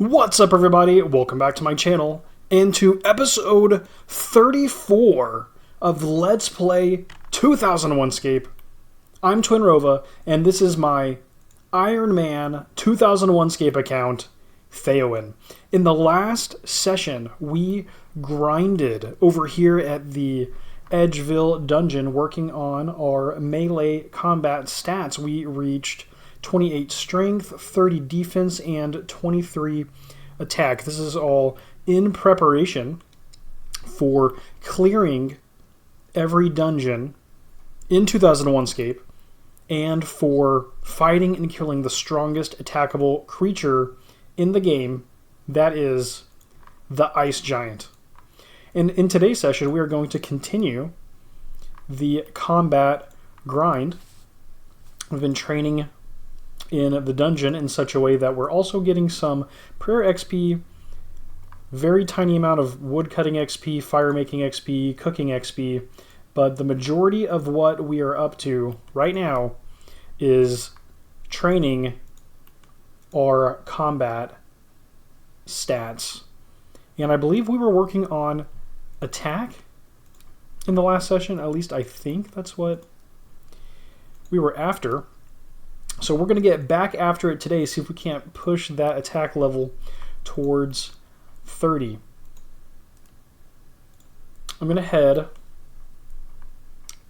What's up, everybody? Welcome back to my channel and to episode 34 of Let's Play 2001Scape. I'm Twinrova, and this is my Ironman 2001Scape account, Theoin. In the last session, we grinded over here at the Edgeville Dungeon working on our melee combat stats. We reached 28 strength, 30 defense, and 23 attack. This is all in preparation for clearing every dungeon in 2001Scape and for fighting and killing the strongest attackable creature in the game, that is the Ice Giant. And in today's session, we are going to continue the combat grind. We've been training in the dungeon in such a way that we're also getting some prayer XP, very tiny amount of wood cutting XP, fire making XP, cooking XP, but the majority of what we are up to right now is training our combat stats. And I believe we were working on attack in the last session. At least I think that's what we were after. So we're going to get back after it today, see if we can't push that attack level towards 30. I'm going to head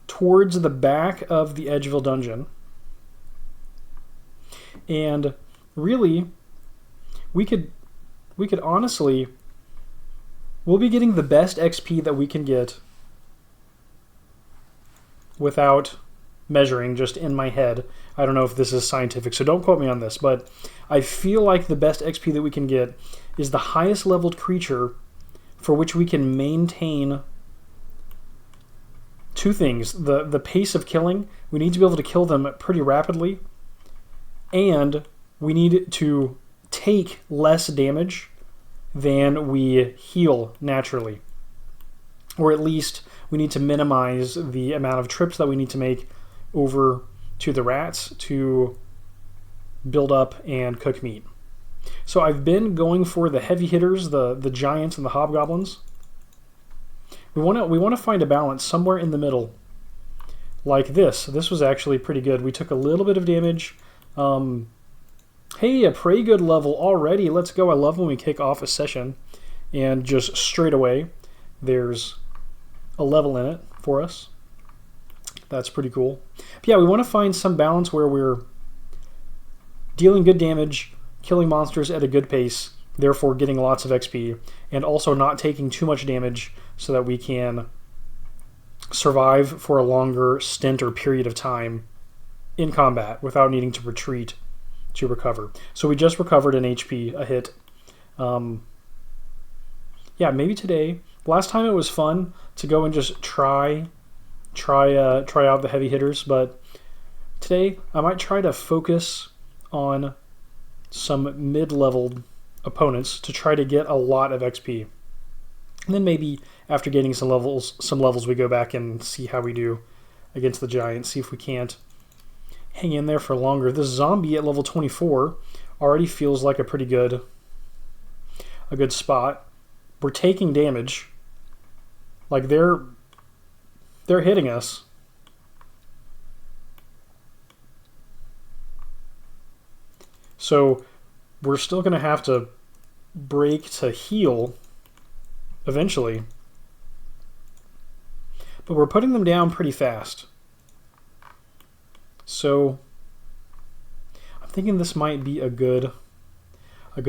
towards the back of the Edgeville Dungeon. And really, we could honestly, we'll be getting the best XP that we can get without measuring, just in my head. I don't know if this is scientific, so don't quote me on this, but I feel like the best XP that we can get is the highest leveled creature for which we can maintain two things. The pace of killing, we need to be able to kill them pretty rapidly, and we need to take less damage than we heal naturally. Or at least we need to minimize the amount of trips that we need to make over to the rats to build up and cook meat. So I've been going for the heavy hitters, the giants and the hobgoblins. We want to find a balance somewhere in the middle, like this. This was actually pretty good. We took a little bit of damage. Hey, a pretty good level already. Let's go. I love when we kick off a session and just straight away there's a level in it for us. That's pretty cool. But yeah, we want to find some balance where we're dealing good damage, killing monsters at a good pace, therefore getting lots of XP, and also not taking too much damage so that we can survive for a longer stint or period of time in combat without needing to retreat to recover. So we just recovered an HP, a hit. Yeah, maybe today. Last time it was fun to go and just try out the heavy hitters, but today I might try to focus on some mid-leveled opponents to try to get a lot of XP. And then maybe after getting some levels we go back and see how we do against the giants, see if we can't hang in there for longer. This zombie at level 24 already feels like a pretty good spot. We're taking damage. Like they're hitting us. So we're still going to have to break to heal eventually. But we're putting them down pretty fast. So I'm thinking this might be a good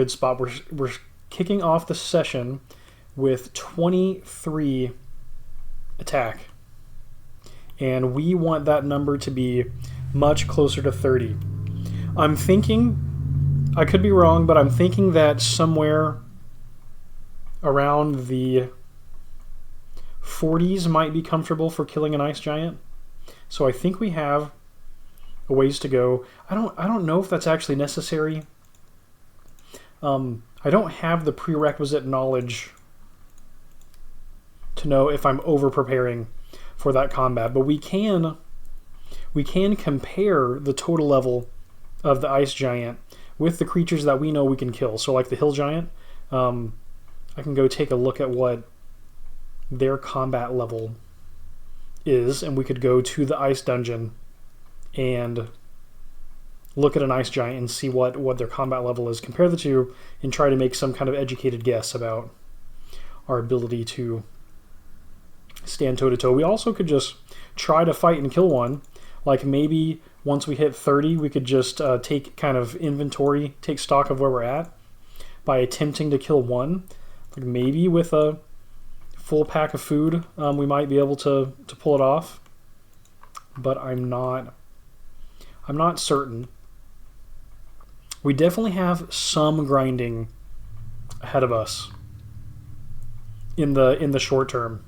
spot. We're kicking off the session with 23 attack. And we want that number to be much closer to 30. I'm thinking, I could be wrong, but I'm thinking that somewhere around the 40s might be comfortable for killing an ice giant. So I think we have a ways to go. I don't know if that's actually necessary. I don't have the prerequisite knowledge to know if I'm over-preparing for that combat, but we can compare the total level of the ice giant with the creatures that we know we can kill. So like the hill giant, I can go take a look at what their combat level is, and we could go to the ice dungeon and look at an ice giant and see what their combat level is, compare the two, and try to make some kind of educated guess about our ability to stand toe-to-toe. We also could just try to fight and kill one. Like maybe once we hit 30, we could just take kind of inventory, take stock of where we're at by attempting to kill one. Like maybe with a full pack of food, we might be able to pull it off. But I'm not certain. We definitely have some grinding ahead of us in the short term,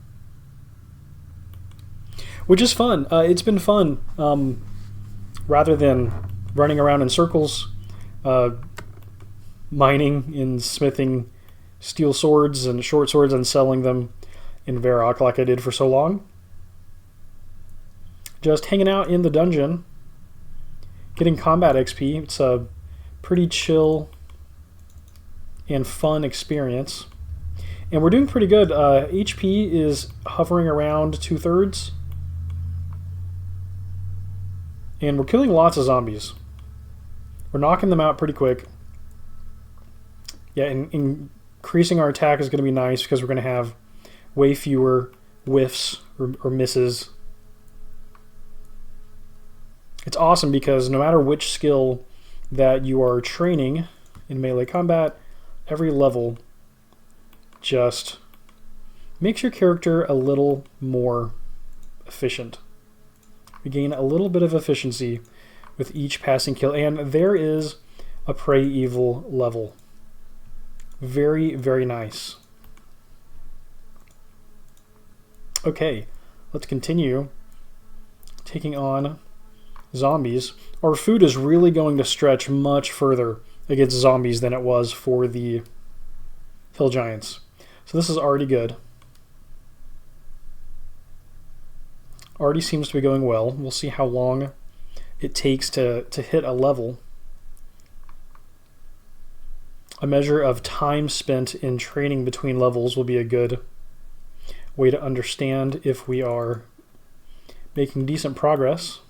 which is fun. It's been fun, rather than running around in circles, mining and smithing steel swords and short swords and selling them in Varrock like I did for so long. Just hanging out in the dungeon, getting combat XP. It's a pretty chill and fun experience. And we're doing pretty good. HP is hovering around 2/3. And we're killing lots of zombies. We're knocking them out pretty quick. Yeah, and increasing our attack is going to be nice because we're going to have way fewer whiffs or misses. It's awesome because no matter which skill that you are training in melee combat, every level just makes your character a little more efficient. We gain a little bit of efficiency with each passing kill, and there is a Prey Evil level. Very, very nice. Okay, let's continue taking on zombies. Our food is really going to stretch much further against zombies than it was for the hill giants. So this is already good. Already seems to be going well. We'll see how long it takes to hit a level. A measure of time spent in training between levels will be a good way to understand if we are making decent progress.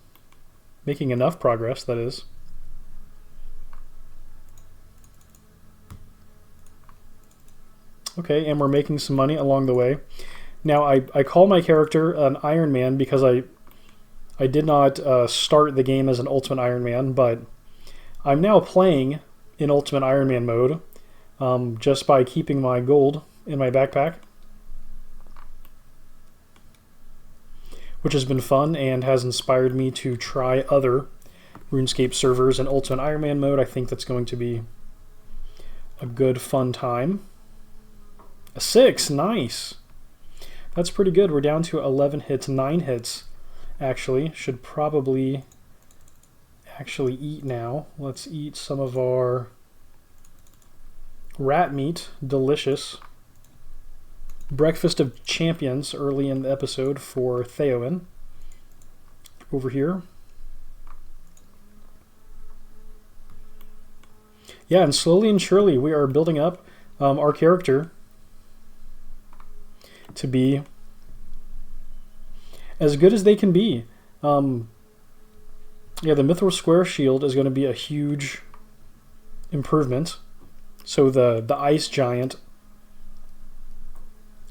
Making enough progress, that is. Okay, and we're making some money along the way. Now, I call my character an Ironman because I did not start the game as an Ultimate Ironman, but I'm now playing in Ultimate Ironman mode just by keeping my gold in my backpack, which has been fun and has inspired me to try other RuneScape servers in Ultimate Ironman mode. I think that's going to be a good, fun time. A 6, nice. That's pretty good. We're down to 11 hits, 9 hits, actually. Should probably actually eat now. Let's eat some of our rat meat. Delicious. Breakfast of Champions early in the episode for Theoin. Over here. Yeah, and slowly and surely we are building up our character to be as good as they can be. Yeah, the Mithril Square Shield is going to be a huge improvement. So the Ice Giant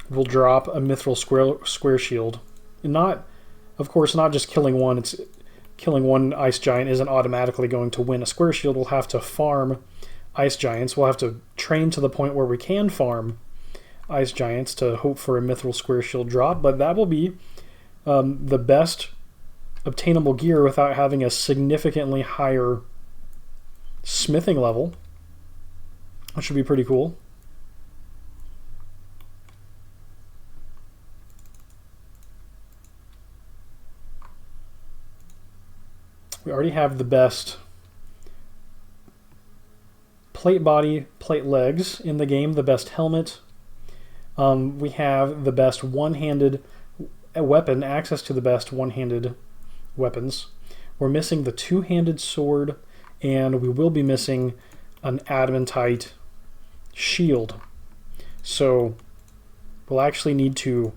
will drop a Mithril Square Shield. And not, of course, not just killing one. It's killing one Ice Giant isn't automatically going to win a Square Shield. We'll have to farm Ice Giants. We'll have to train to the point where we can farm Ice Giants to hope for a Mithril Square Shield drop, but that will be the best obtainable gear without having a significantly higher smithing level, which should be pretty cool. We already have the best plate body, plate legs in the game, the best helmet. We have the best one-handed weapon, access to the best one-handed weapons. We're missing the two-handed sword, and we will be missing an adamantite shield. So we'll actually need to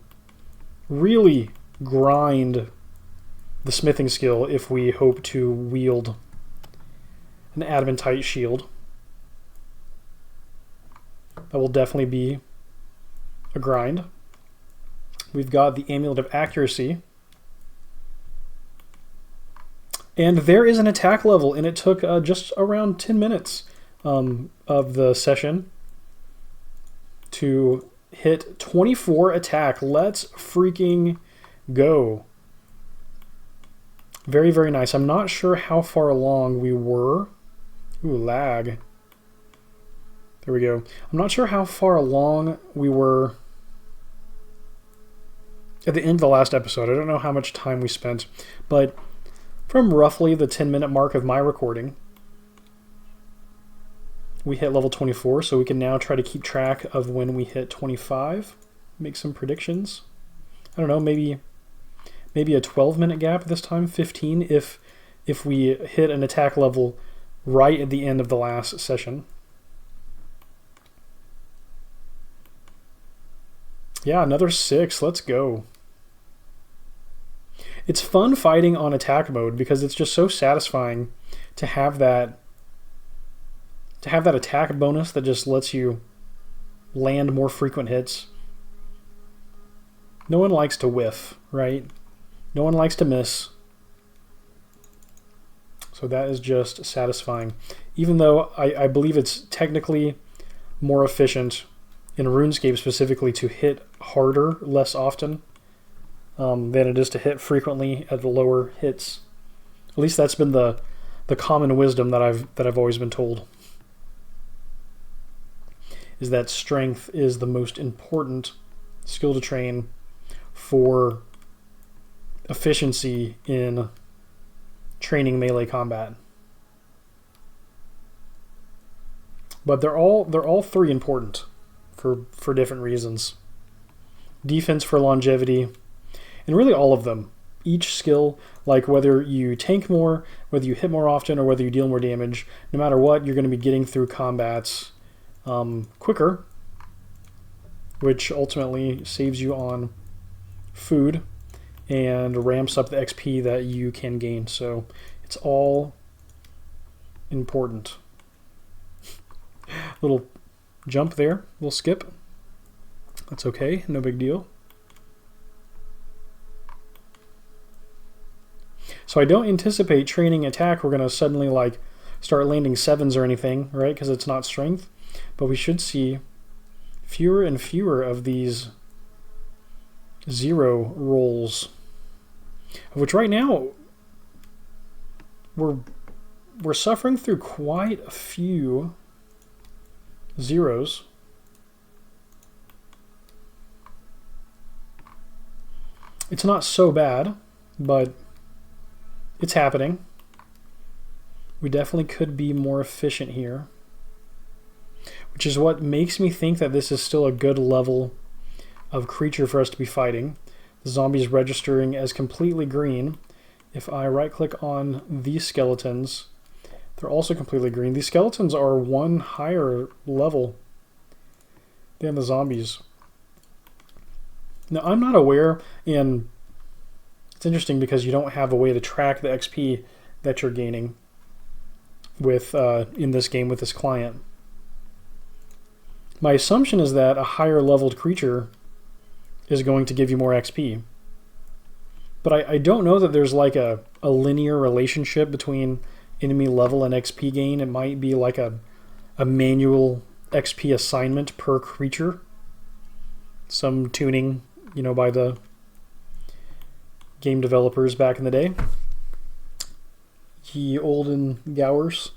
really grind the smithing skill if we hope to wield an adamantite shield. That will definitely be a grind. We've got the Amulet of Accuracy. And there is an attack level, and it took just around 10 minutes of the session to hit 24 attack. Let's freaking go. Very, very nice. I'm not sure how far along we were. Ooh, lag. There we go. I'm not sure how far along we were at the end of the last episode. I don't know how much time we spent, but from roughly the 10-minute mark of my recording, we hit level 24, so we can now try to keep track of when we hit 25, make some predictions. I don't know, maybe a 12-minute gap this time, 15 if we hit an attack level right at the end of the last session. Yeah, another 6. Let's go. It's fun fighting on attack mode because it's just so satisfying to have that attack bonus that just lets you land more frequent hits. No one likes to whiff, right? No one likes to miss. So that is just satisfying. Even though I believe it's technically more efficient in RuneScape specifically to hit harder less often than it is to hit frequently at the lower hits. At least that's been the common wisdom that I've always been told. Is that strength is the most important skill to train for efficiency in training melee combat. But they're all three important for different reasons. Defense for longevity, and really all of them. Each skill, like whether you tank more, whether you hit more often, or whether you deal more damage, no matter what, you're going to be getting through combats quicker, which ultimately saves you on food and ramps up the XP that you can gain. So it's all important. Little jump there, we'll skip. That's okay, no big deal. So I don't anticipate training attack we're going to suddenly like start landing 7s or anything, right? Because it's not strength. But we should see fewer and fewer of these 0 rolls, of which right now we're suffering through quite a few 0s. It's not so bad, but it's happening. We definitely could be more efficient here, which is what makes me think that this is still a good level of creature for us to be fighting. The zombies registering as completely green. If I right click on these skeletons, they're also completely green. These skeletons are 1 higher level than the zombies. Now I'm not aware, and it's interesting because you don't have a way to track the XP that you're gaining with in this game with this client. My assumption is that a higher leveled creature is going to give you more XP. But I don't know that there's like a linear relationship between enemy level and XP gain. It might be like a manual XP assignment per creature. Some tuning, you know, by the game developers back in the day. Ye olden gowers.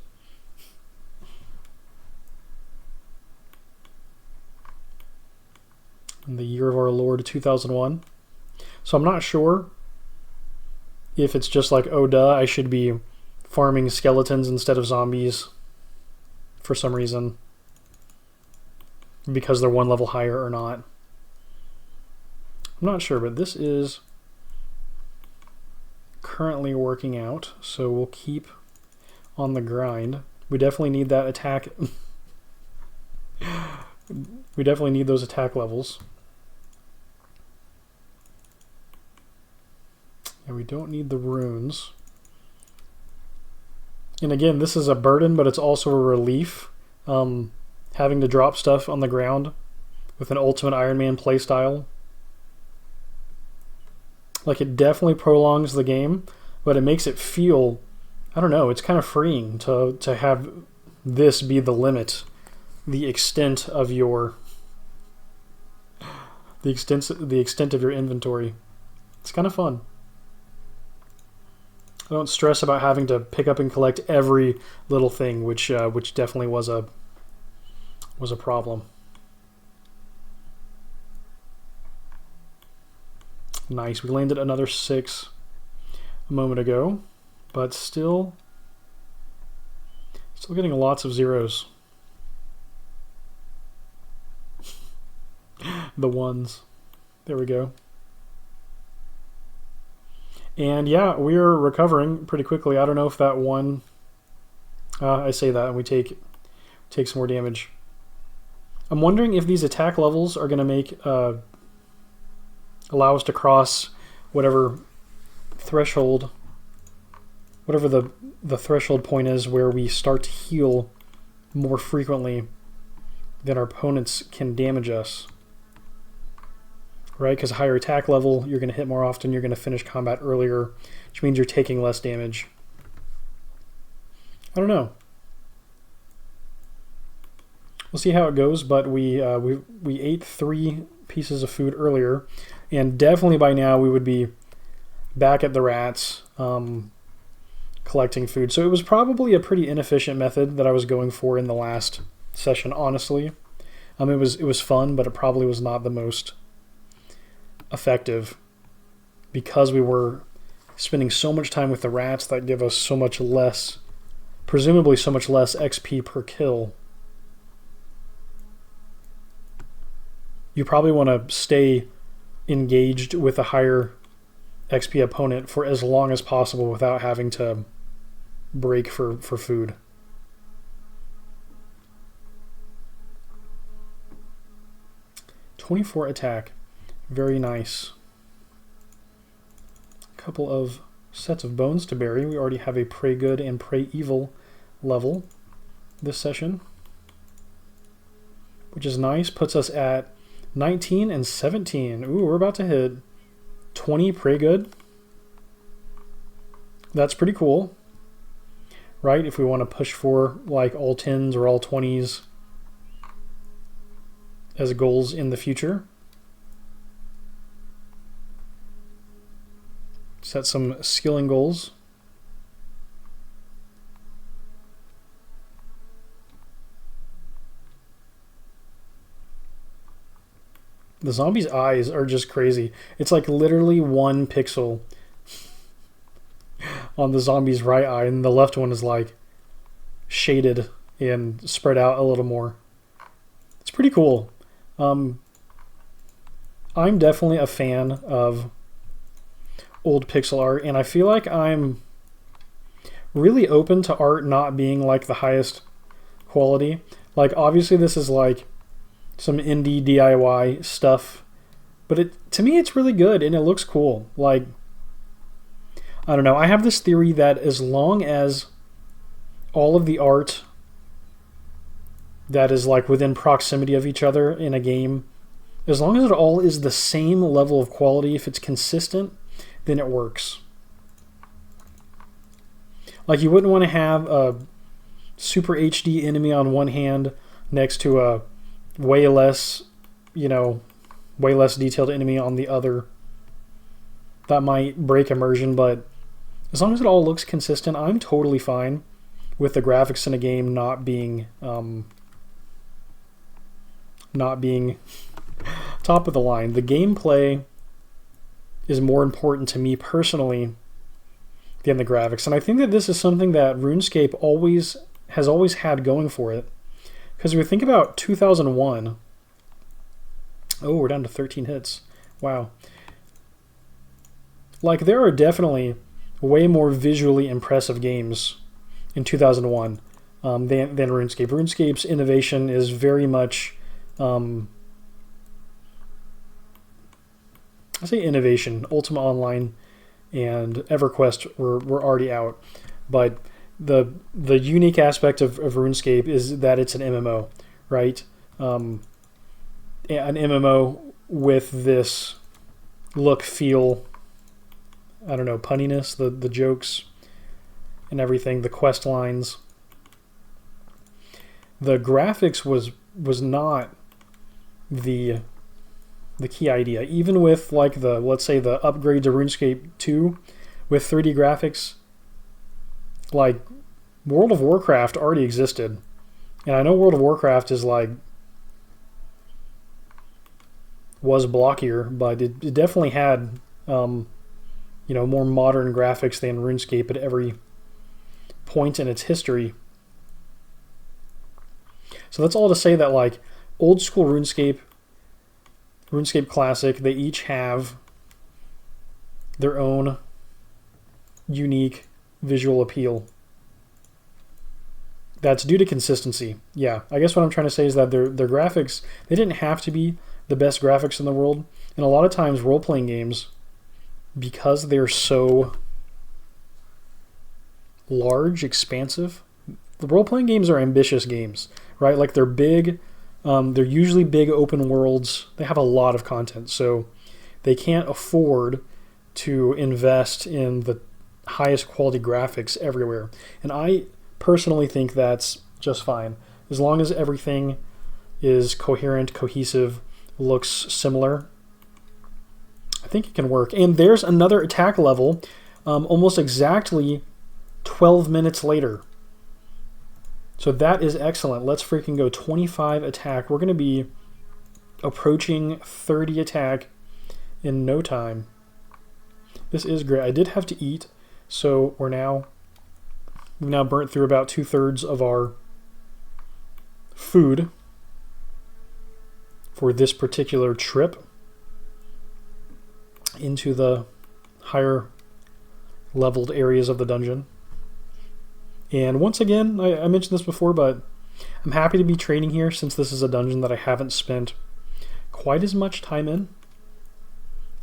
In the year of our Lord 2001. So I'm not sure if it's just like, oh duh, I should be farming skeletons instead of zombies for some reason, because they're 1 level higher or not. I'm not sure, but this is currently working out, so we'll keep on the grind. We definitely need that attack. We definitely need those attack levels. And we don't need the runes. And again, this is a burden, but it's also a relief. Having to drop stuff on the ground with an Ultimate Ironman playstyle. Like, it definitely prolongs the game, but it makes it feel, I don't know, it's kind of freeing to have this be the limit, the extent of your the extent of your inventory. It's kind of fun. I don't stress about having to pick up and collect every little thing, which definitely was a problem. Nice. We landed another 6 a moment ago, but still getting lots of zeros. The ones. There we go. And yeah, we're recovering pretty quickly. I don't know if that one... I say that and we take some more damage. I'm wondering if these attack levels are going to make... allow us to cross whatever threshold... whatever the threshold point is where we start to heal more frequently than our opponents can damage us. Right? Because higher attack level, you're going to hit more often, you're going to finish combat earlier, which means you're taking less damage. I don't know. We'll see how it goes, but we ate 3 pieces of food earlier, and definitely by now we would be back at the rats collecting food. So it was probably a pretty inefficient method that I was going for in the last session, honestly. It was fun, but it probably was not the most effective because we were spending so much time with the rats that give us so much less, presumably so much less XP per kill. You probably want to stay engaged with a higher XP opponent for as long as possible without having to break for food. '24 attack. Very nice. A couple of sets of bones to bury. We already have a pray good and pray evil level this session, which is nice. Puts us at 19 and 17. Ooh, we're about to hit 20 pray good. That's pretty cool, right? If we want to push for like all 10s or all 20s as goals in the future. Set some skilling goals. The zombie's eyes are just crazy. It's like literally 1 pixel on the zombie's right eye, and the left one is like shaded and spread out a little more. It's pretty cool. I'm definitely a fan of old pixel art, and I feel like I'm really open to art not being like the highest quality. Like, obviously this is like some indie DIY stuff, but to me it's really good and it looks cool. Like, I don't know, I have this theory that as long as all of the art that is like within proximity of each other in a game, as long as it all is the same level of quality, if it's consistent, then it works. Like, you wouldn't want to have a super HD enemy on one hand next to a way less detailed enemy on the other. That might break immersion, but as long as it all looks consistent, I'm totally fine with the graphics in a game not being top of the line. The gameplay is more important to me personally than the graphics, and I think that this is something that RuneScape has always had going for it. Because if we think about 2001, oh, we're down to 13 hits. Wow. Like, there are definitely way more visually impressive games in 2001. than RuneScape. RuneScape's innovation is very much, I say innovation. Ultima Online and EverQuest were already out, but the unique aspect of RuneScape is that it's an MMO, right? An MMO with this look, feel, I don't know, punniness, the jokes and everything, the quest lines. The graphics was not the key idea. Even with like let's say the upgrade to RuneScape 2 with 3D graphics, like World of Warcraft already existed. And I know World of Warcraft is like was blockier, but it definitely had more modern graphics than RuneScape at every point in its history. So that's all to say that like old school RuneScape Classic, they each have their own unique visual appeal. That's due to consistency. Yeah, I guess what I'm trying to say is that their graphics, they didn't have to be the best graphics in the world. And a lot of times role-playing games, because they're so large, expansive, the role-playing games are ambitious games, right? Like they're big, they're usually big open worlds. They have a lot of content, so they can't afford to invest in the highest quality graphics everywhere. And I personally think that's just fine. As long as everything is coherent, cohesive, looks similar, I think it can work. And there's another attack level almost exactly 12 minutes later. So that is excellent. Let's freaking go. 25 attack. We're going to be approaching 30 attack in no time. This is great. I did have to eat, so we've now burnt through about 2/3 of our food for this particular trip into the higher leveled areas of the dungeon. And once again, I mentioned this before, but I'm happy to be training here since this is a dungeon that I haven't spent quite as much time in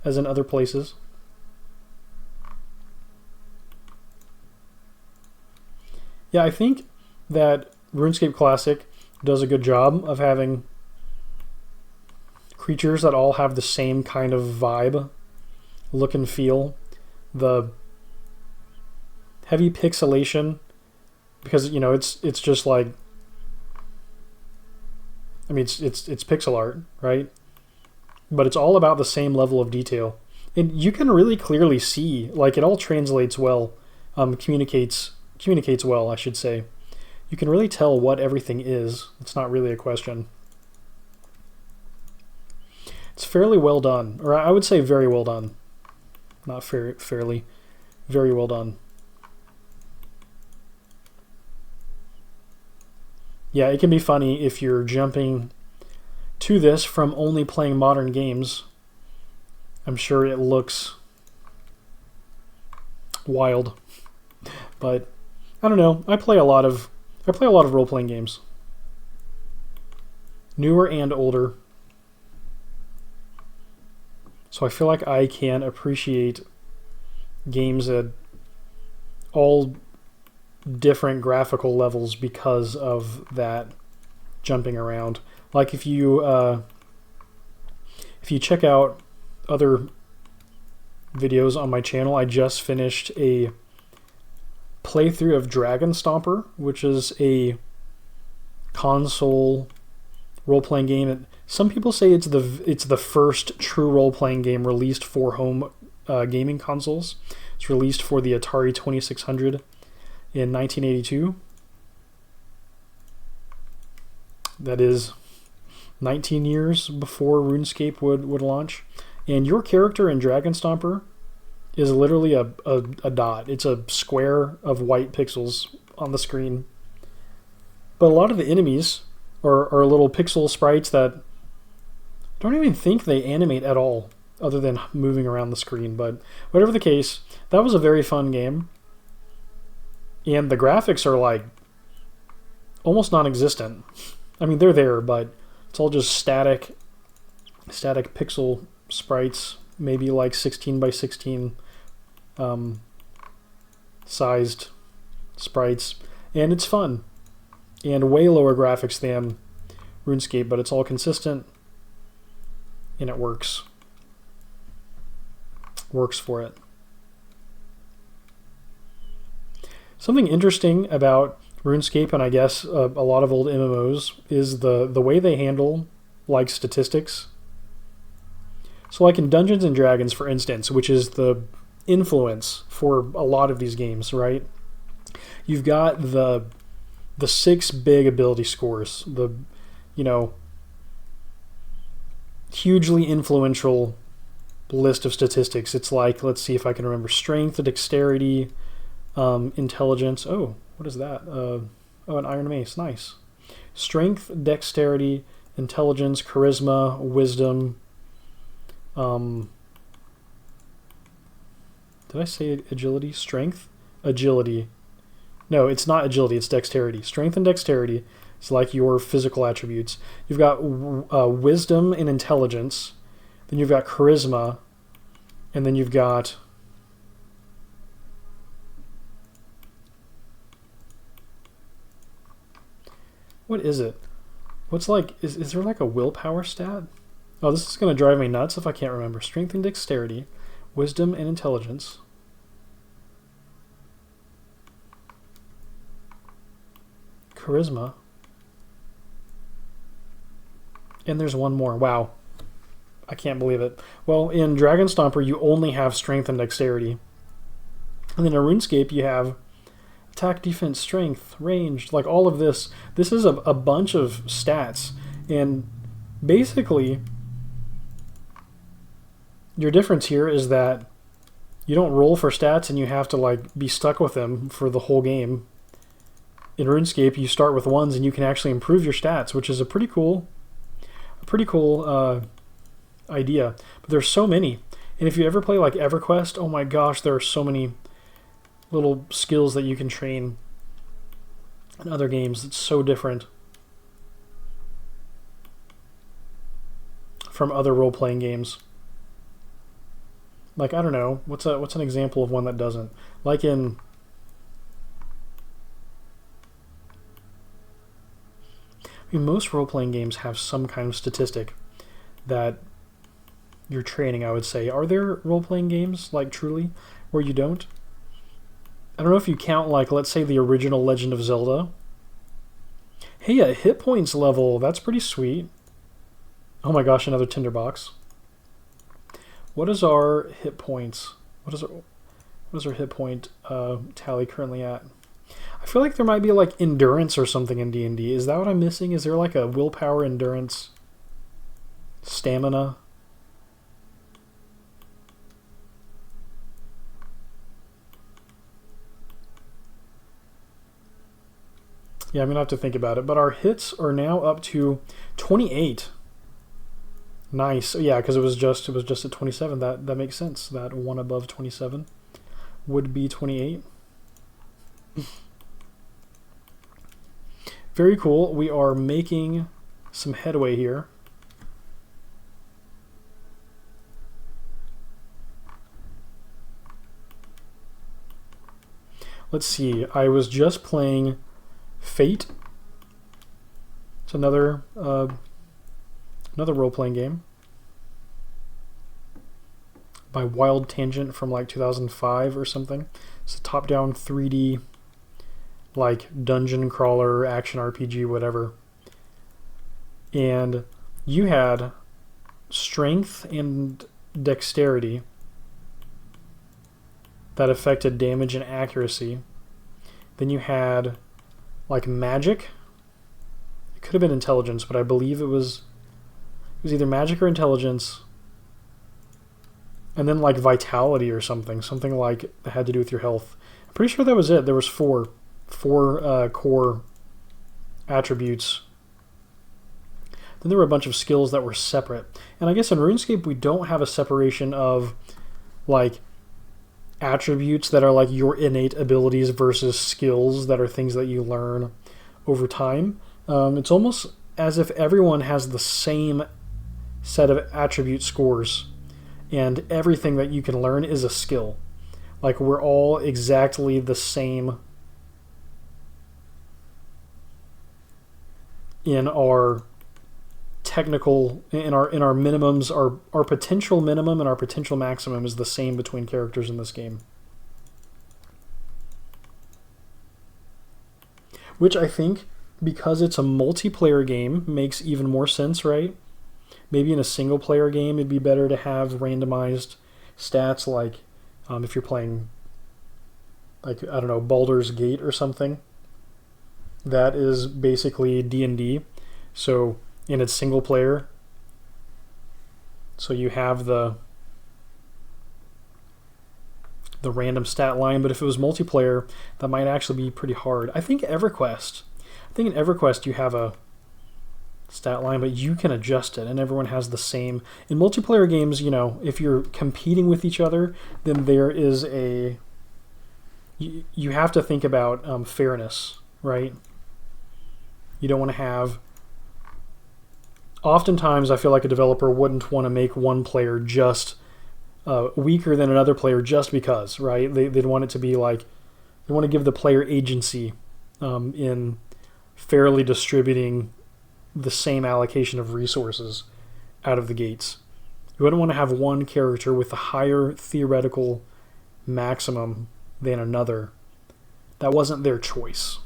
as in other places. Yeah, I think that RuneScape Classic does a good job of having creatures that all have the same kind of vibe, look and feel. The heavy pixelation, because it's just like, I mean, it's pixel art, right? But it's all about the same level of detail, and you can really clearly see, like, it all translates well, communicates well, I should say. You can really tell what everything is. It's not really a question. It's fairly well done, or I would say very well done. Not fairly, very well done. Yeah, it can be funny if you're jumping to this from only playing modern games. I'm sure it looks wild, but I don't know. I play a lot of role-playing games, newer and older. So I feel like I can appreciate games at all different graphical levels because of that jumping around. Like if you check out other videos on my channel, I just finished a playthrough of Dragon Stomper, which is a console role-playing game. Some people say it's the first true role-playing game released for home gaming consoles. It's released for the Atari 2600 in 1982. That is 19 years before RuneScape would launch. And your character in Dragon Stomper is literally a dot. It's a square of white pixels on the screen. But a lot of the enemies are little pixel sprites that I don't even think they animate at all, other than moving around the screen. But whatever the case, that was a very fun game. And the graphics are like almost non-existent. I mean, they're there, but it's all just static pixel sprites, maybe like 16 by 16 sized sprites, and it's fun. And way lower graphics than RuneScape, but it's all consistent, and it works. Works for it. Something interesting about RuneScape, and I guess a lot of old MMOs, is the way they handle like statistics. So like in Dungeons and Dragons, for instance, which is the influence for a lot of these games, right? You've got the 6 big ability scores, the, you know, hugely influential list of statistics. It's like, let's see if I can remember, strength, dexterity, intelligence. Oh, what is that? Oh, an iron mace. Nice. Strength, dexterity, intelligence, charisma, wisdom. Did I say agility? Strength? Agility. No, it's not agility, it's dexterity. Strength and dexterity is like your physical attributes. You've got wisdom and intelligence. Then you've got charisma. And then you've got... What is it? What's like... Is there like a willpower stat? Oh, this is going to drive me nuts if I can't remember. Strength and dexterity. Wisdom and intelligence. Charisma. And there's one more. Wow. I can't believe it. Well, in Dragon Stomper, you only have strength and dexterity. And then in RuneScape, you have attack, defense, strength, ranged, like all of this. This is a bunch of stats. And basically, your difference here is that you don't roll for stats and you have to like be stuck with them for the whole game. In RuneScape, you start with 1s and you can actually improve your stats, which is a pretty cool idea. But there's so many. And if you ever play like EverQuest, oh my gosh, there are so many little skills that you can train in other games. It's so different from other role-playing games. Like, I don't know, what's an example of one that doesn't? Like in... I mean, most role-playing games have some kind of statistic that you're training, I would say. Are there role-playing games, like, truly, where you don't? I don't know if you count, like, let's say the original Legend of Zelda. Hey, a hit points level, that's pretty sweet. Oh my gosh, another tinderbox. What is our hit points? What is our hit point tally currently at? I feel like there might be like endurance or something in D&D. Is that what I'm missing? Is there like a willpower, endurance, stamina? Yeah, I'm gonna have to think about it. But our hits are now up to 28. Nice. Yeah, because it was just at 27. That makes sense. That one above 27 would be 28. Very cool. We are making some headway here. Let's see. I was just playing Fate. It's another role-playing game by Wild Tangent from like 2005 or something. It's a top-down 3D like dungeon crawler, action RPG, whatever. And you had strength and dexterity that affected damage and accuracy. Then you had like magic. It could have been intelligence, but I believe it was either magic or intelligence. And then like vitality or something like that had to do with your health. I'm pretty sure that was it. There was four core attributes. Then there were a bunch of skills that were separate. And I guess in RuneScape we don't have a separation of like attributes that are like your innate abilities versus skills that are things that you learn over time. It's almost as if everyone has the same set of attribute scores, and everything that you can learn is a skill. Like, we're all exactly the same in our technical, in our minimums. Our potential minimum and our potential maximum is the same between characters in this game, which I think, because it's a multiplayer game, makes even more sense, right? Maybe in a single player game it'd be better to have randomized stats, like if you're playing, like, I don't know, Baldur's Gate or something. That is basically D&D. So in its single player, so you have the random stat line, but if it was multiplayer, that might actually be pretty hard. I think in EverQuest you have a stat line, but you can adjust it, and everyone has the same. In multiplayer games, if you're competing with each other, then there is you have to think about fairness, right? You don't want to have. Oftentimes, I feel like a developer wouldn't want to make one player just weaker than another player just because, right? They'd want it to be like, they want to give the player agency in fairly distributing the same allocation of resources out of the gates. You wouldn't want to have one character with a higher theoretical maximum than another. That wasn't their choice.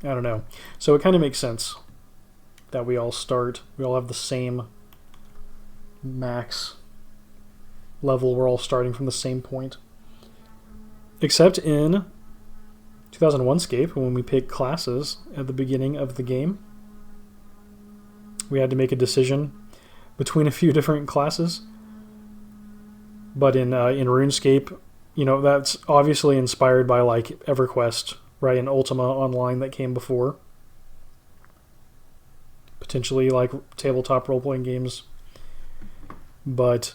I don't know. So it kind of makes sense that we all have the same max level. We're all starting from the same point. Except in 2001Scape, when we pick classes at the beginning of the game, we had to make a decision between a few different classes. But in RuneScape, that's obviously inspired by, like, EverQuest, right, and Ultima Online that came before. Potentially like tabletop role-playing games. But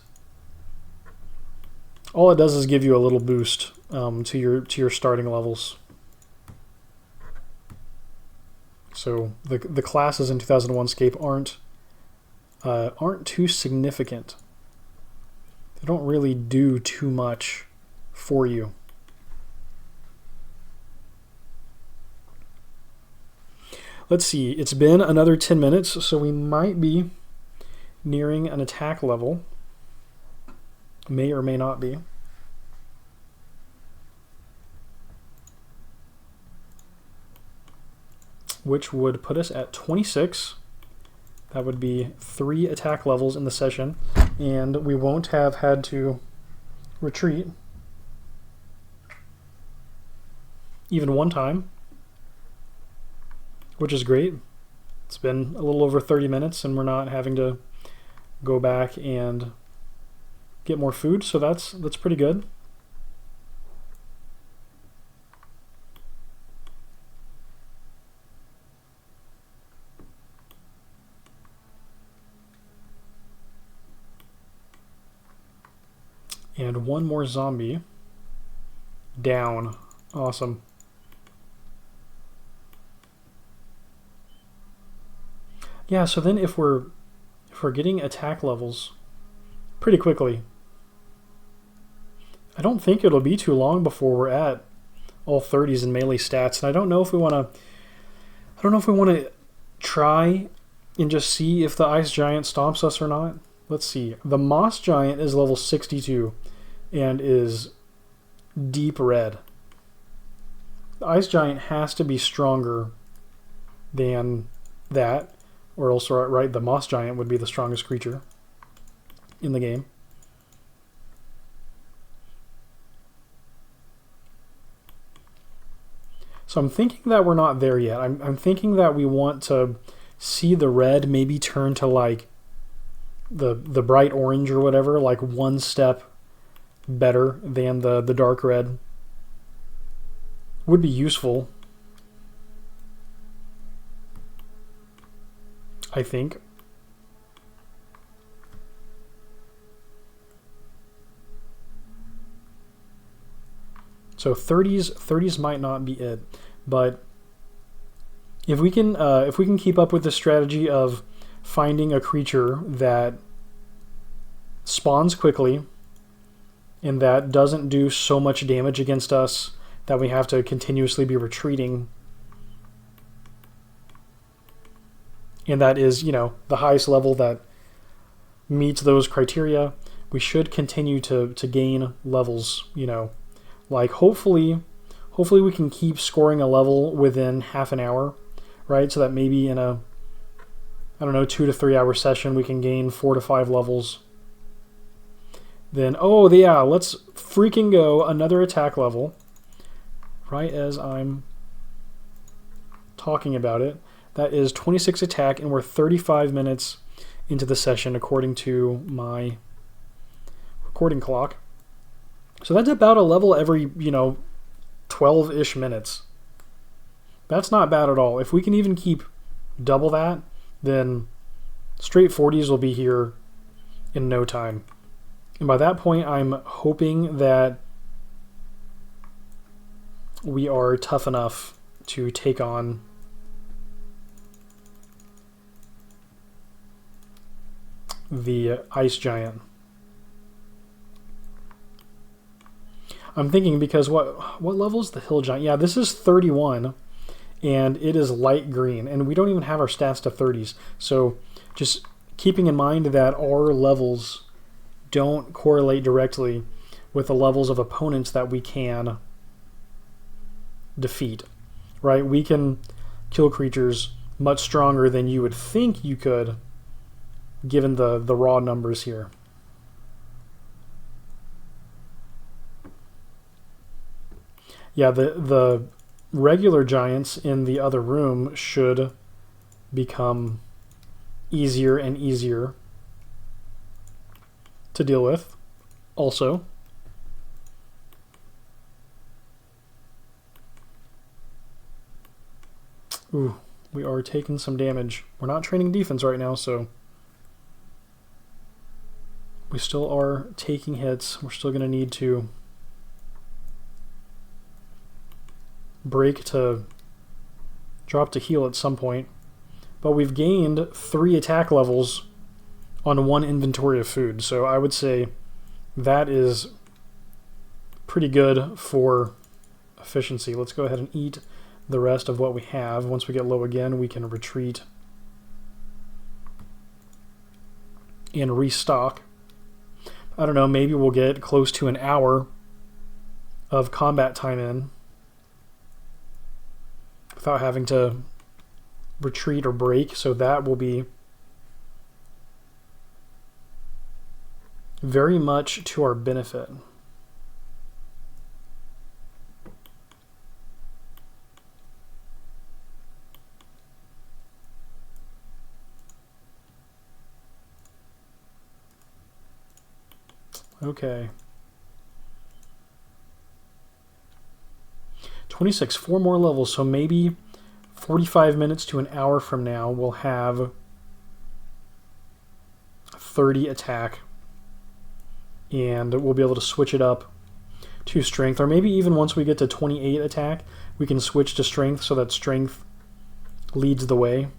all it does is give you a little boost to your starting levels. So the classes in 2001Scape aren't too significant. They don't really do too much for you. Let's see, it's been another 10 minutes, so we might be nearing an attack level. May or may not be. Which would put us at 26. That would be 3 attack levels in the session, and we won't have had to retreat even one time, which is great. It's been a little over 30 minutes, and we're not having to go back and get more food, so that's pretty good. And one more zombie down. Awesome. Yeah, so then if we're getting attack levels pretty quickly, I don't think it'll be too long before we're at all 30s in melee stats. And I don't know if we want to try and just see if the ice giant stomps us or not. Let's see. The moss giant is level 62 and is deep red. The ice giant has to be stronger than that, or else, right, the moss giant would be the strongest creature in the game. So I'm thinking that we're not there yet. I'm thinking that we want to see the red maybe turn to like the bright orange or whatever, like one step better than the dark red. Would be useful, I think. So 30s might not be it, but If we can keep up with the strategy of finding a creature that spawns quickly and that doesn't do so much damage against us that we have to continuously be retreating, and that is, the highest level that meets those criteria, we should continue to gain levels, like hopefully we can keep scoring a level within half an hour, right? So that maybe in a, 2 to 3 hour session we can gain 4 to 5 levels. Then, oh yeah, let's freaking go another attack level right as I'm talking about it. That is 26 attack, and we're 35 minutes into the session according to my recording clock. So that's about a level every, 12-ish minutes. That's not bad at all. If we can even keep double that, then straight 40s will be here in no time. And by that point, I'm hoping that we are tough enough to take on the ice giant. I'm thinking because what level is the hill giant? Yeah, this is 31, and it is light green, and we don't even have our stats to 30s. So just keeping in mind that our levels don't correlate directly with the levels of opponents that we can defeat, right? We can kill creatures much stronger than you would think you could, given the raw numbers here. Yeah, the regular giants in the other room should become easier and easier to deal with also. Ooh, we are taking some damage. We're not training defense right now, so we still are taking hits. We're still going to need to break to drop to heal at some point. But we've gained 3 attack levels on 1 inventory of food, so I would say that is pretty good for efficiency. Let's go ahead and eat the rest of what we have. Once we get low again, we can retreat and restock. I don't know, maybe we'll get close to an hour of combat time in without having to retreat or break, so that will be very much to our benefit. Okay. 26, 4 more levels, so maybe 45 minutes to an hour from now we'll have 30 attack, and we'll be able to switch it up to strength, or maybe even once we get to 28 attack we can switch to strength so that strength leads the way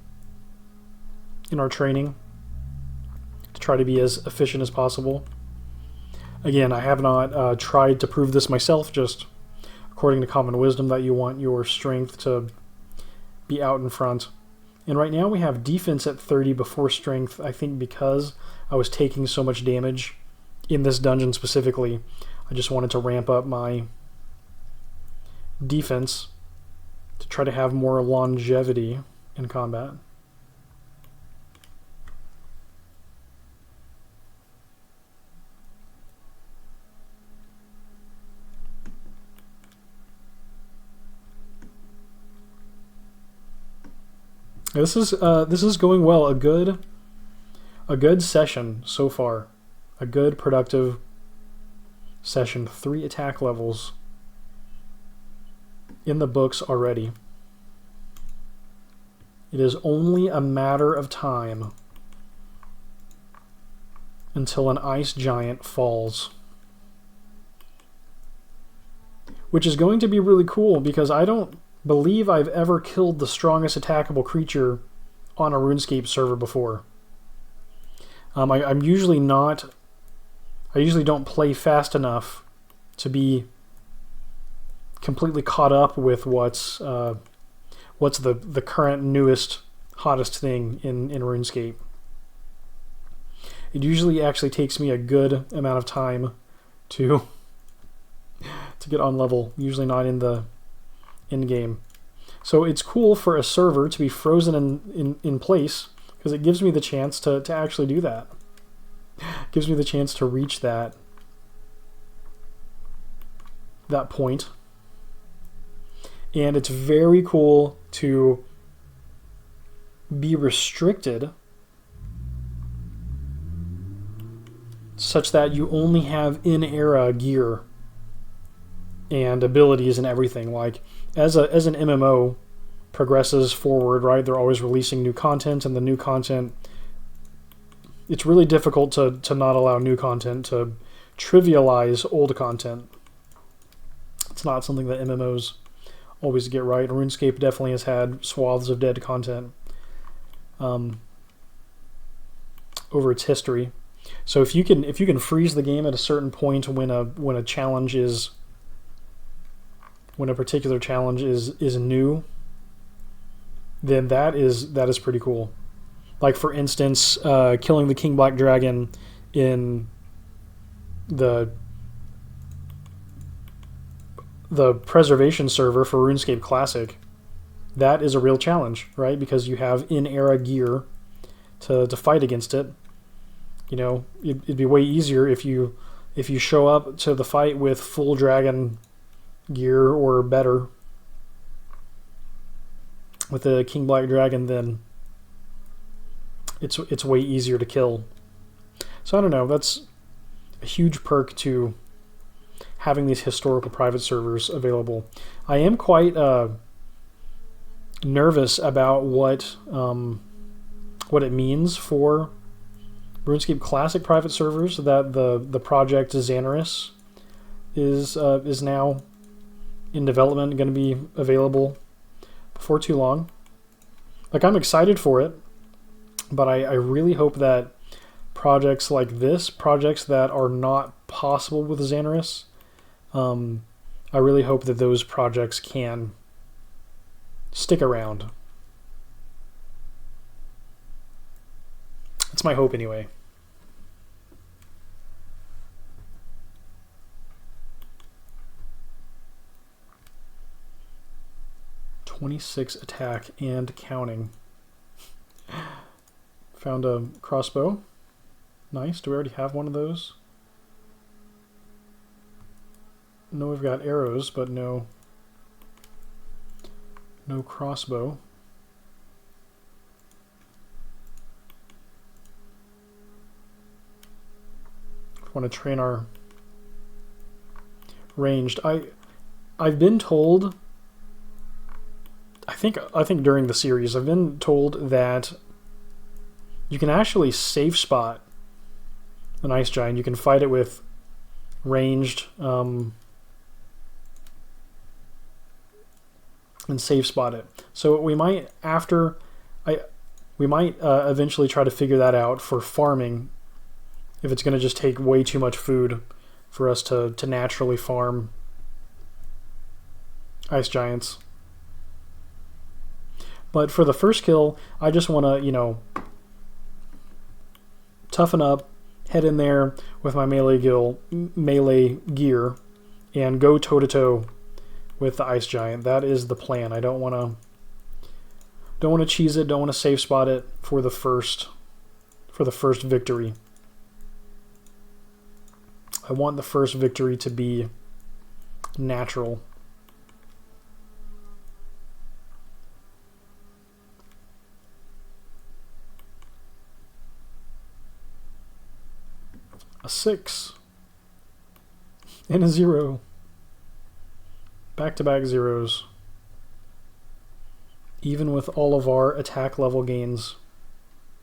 in our training to try to be as efficient as possible. Again, I have not tried to prove this myself, just according to common wisdom that you want your strength to be out in front. And right now we have defense at 30 before strength, I think because I was taking so much damage in this dungeon specifically. I just wanted to ramp up my defense to try to have more longevity in combat. This is going well. A good session so far. A good productive session. 3 attack levels in the books already. It is only a matter of time until an ice giant falls, which is going to be really cool because I don't believe I've ever killed the strongest attackable creature on a RuneScape server before. I'm usually not... I usually don't play fast enough to be completely caught up with what's the current, newest, hottest thing in RuneScape. It usually actually takes me a good amount of time to get on level, usually not in the in-game. So it's cool for a server to be frozen in place, because it gives me the chance to actually do that. It gives me the chance to reach that point. And it's very cool to be restricted such that you only have in-era gear and abilities and everything. Like, as an MMO progresses forward, right, they're always releasing new content, and the new content, it's really difficult to not allow new content to trivialize old content. It's not something that MMOs always get right. RuneScape definitely has had swaths of dead content over its history. So if you can freeze the game at a certain point when a particular challenge is new, then that is pretty cool. Like, for instance, killing the King Black Dragon in the preservation server for RuneScape Classic, that is a real challenge, right? Because you have in-era gear to fight against it. You know, it'd be way easier if you show up to the fight with full dragon gear or better with the King Black Dragon, then it's way easier to kill. So I don't know, that's a huge perk to having these historical private servers available. I am quite nervous about what it means for RuneScape Classic private servers, that the project Xanaris is now in development, going to be available before too long. Like, I'm excited for it, but I really hope that projects like this, projects that are not possible with Xanaris, I really hope that those projects can stick around. That's my hope anyway. .26 attack and counting. Found a crossbow. Nice. Do we already have one of those? No, we've got arrows, but no crossbow. Want to train our ranged. I've been told, I think during the series, I've been told that you can actually safe spot an ice giant. You can fight it with ranged and safe spot it. So we might eventually try to figure that out for farming, if it's going to just take way too much food for us to naturally farm ice giants. But for the first kill, I just want to, toughen up, head in there with my melee gear, and go toe-to-toe with the ice giant. That is the plan. I don't want to cheese it, don't want to safe spot it for the first victory. I want the first victory to be natural. A 6 and a 0. Back-to-back zeros. Even with all of our attack level gains.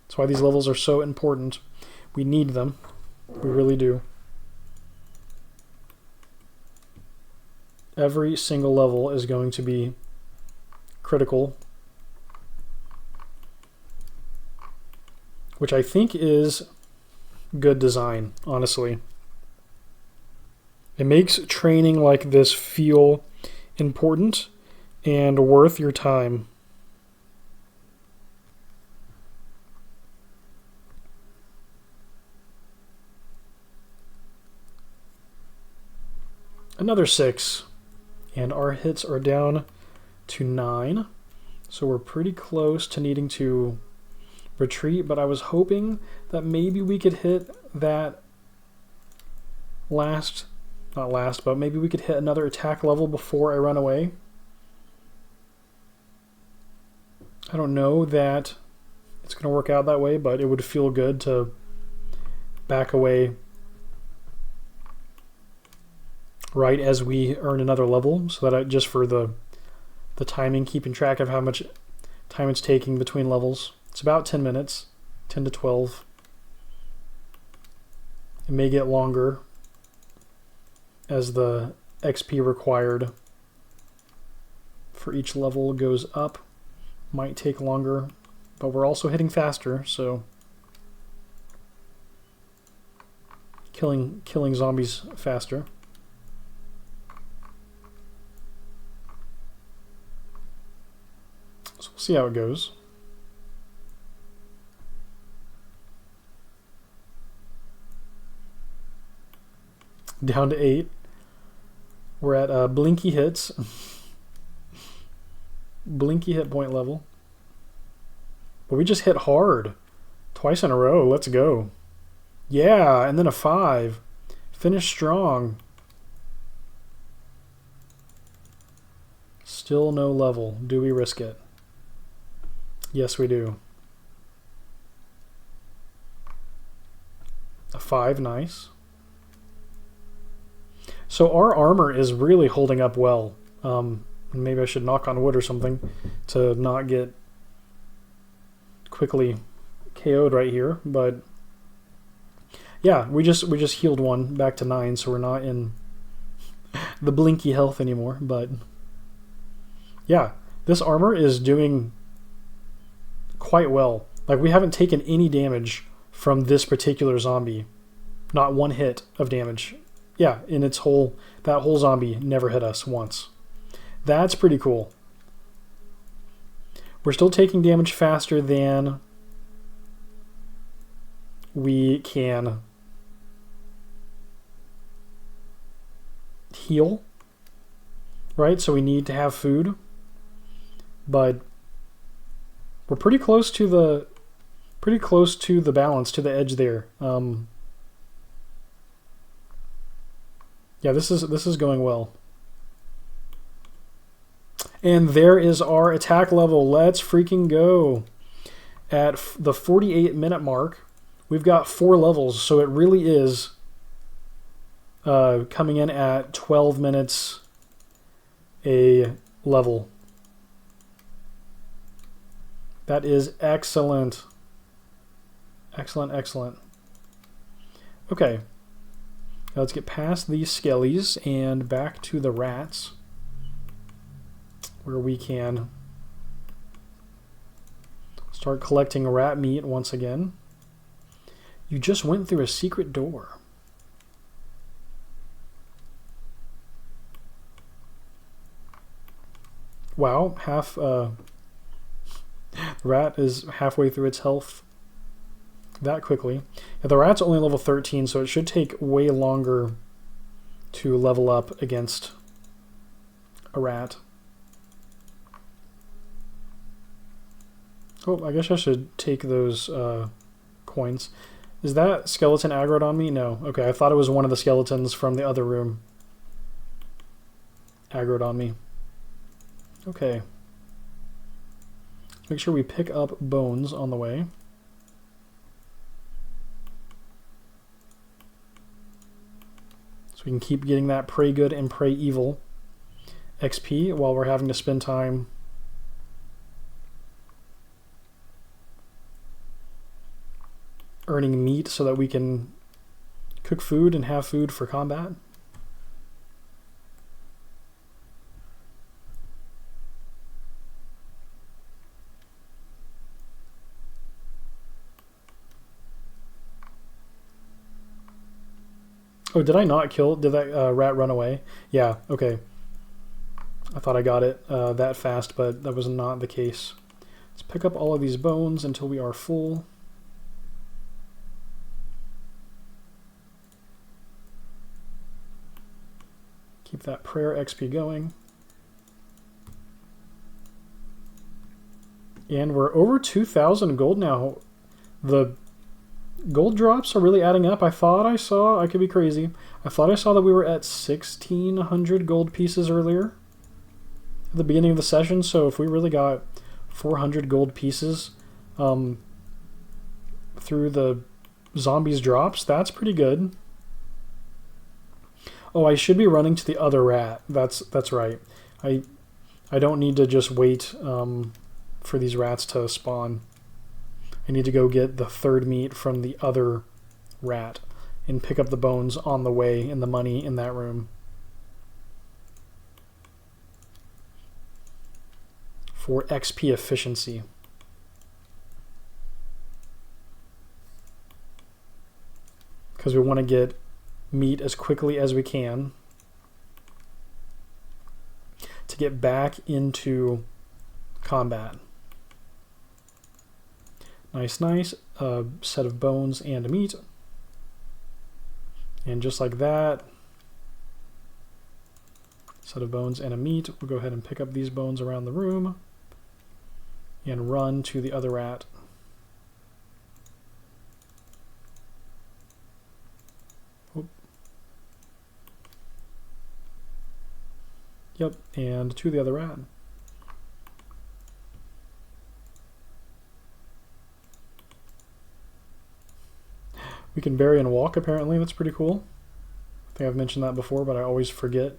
That's why these levels are so important. We need them. We really do. Every single level is going to be critical, which I think is good design, honestly. It makes training like this feel important and worth your time. Another 6, and our hits are down to 9, so we're pretty close to needing to retreat, but I was hoping that maybe we could hit that but maybe we could hit another attack level before I run away. I don't know that it's going to work out that way, but it would feel good to back away right as we earn another level, so that just for the timing, keeping track of how much time it's taking between levels. It's about 10 minutes, 10 to 12. It may get longer as the XP required for each level goes up. Might take longer, but we're also hitting faster, so killing zombies faster. So we'll see how it goes. Down to 8. We're at blinky hits. Blinky hit point level. But we just hit hard. Twice in a row. Let's go. Yeah, and then a 5. Finish strong. Still no level. Do we risk it? Yes, we do. A 5, nice. So our armor is really holding up well. Maybe I should knock on wood or something to not get quickly KO'd right here. But yeah, we just healed 1 back to 9, so we're not in the blinky health anymore. But yeah, this armor is doing quite well. Like, we haven't taken any damage from this particular zombie. Not 1 hit of damage. Yeah, in its whole, that whole zombie never hit us once. That's pretty cool. We're still taking damage faster than we can heal, right? So we need to have food, but we're pretty close to the balance, to the edge there. Yeah, this is going well. And there is our attack level. Let's freaking go. At the 48-minute mark, we've got 4 levels, so it really is coming in at 12 minutes a level. That is excellent. Excellent, excellent. Okay. Now let's get past these skellies and back to the rats, where we can start collecting rat meat once again. You just went through a secret door. Wow, the rat is halfway through its health that quickly. Yeah, the rat's only level 13, so it should take way longer to level up against a rat. Oh, I guess I should take those coins. Is that skeleton aggroed on me? No. Okay, I thought it was one of the skeletons from the other room aggroed on me. Okay. Make sure we pick up bones on the way. So we can keep getting that pray good and pray evil XP while we're having to spend time earning meat so that we can cook food and have food for combat. Oh, did I not kill? Did that rat run away? Yeah, okay. I thought I got it that fast, but that was not the case. Let's pick up all of these bones until we are full. Keep that prayer XP going. And we're over 2,000 gold now. The gold drops are really adding up. I could be crazy, I thought I saw that we were at 1,600 gold pieces earlier at the beginning of the session, so if we really got 400 gold pieces through the zombies drops, that's pretty good. Oh, I should be running to the other rat. That's right. I don't need to just wait for these rats to spawn. I need to go get the third meat from the other rat and pick up the bones on the way and the money in that room. For XP efficiency. Because we want to get meat as quickly as we can to get back into combat. Nice, nice. A set of bones and meat. And just like that, set of bones and a meat. We'll go ahead and pick up these bones around the room and run to the other rat. Oop. Yep, and to the other rat. We can bury and walk, apparently. That's pretty cool. I think I've mentioned that before, but I always forget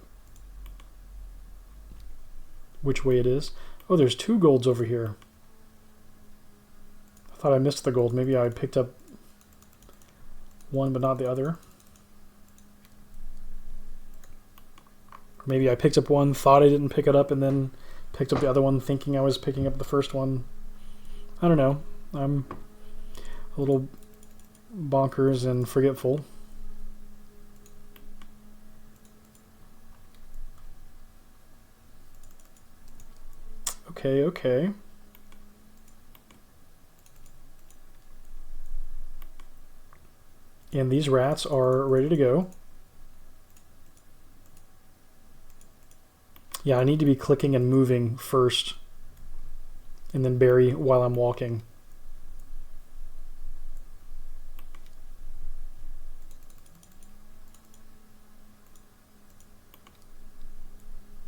which way it is. Oh, there's 2 golds over here. I thought I missed the gold. Maybe I picked up one but not the other. Or maybe I picked up one, thought I didn't pick it up, and then picked up the other one thinking I was picking up the first one. I don't know. I'm a little bonkers and forgetful. Okay. And these rats are ready to go. Yeah, I need to be clicking and moving first, and then bury while I'm walking.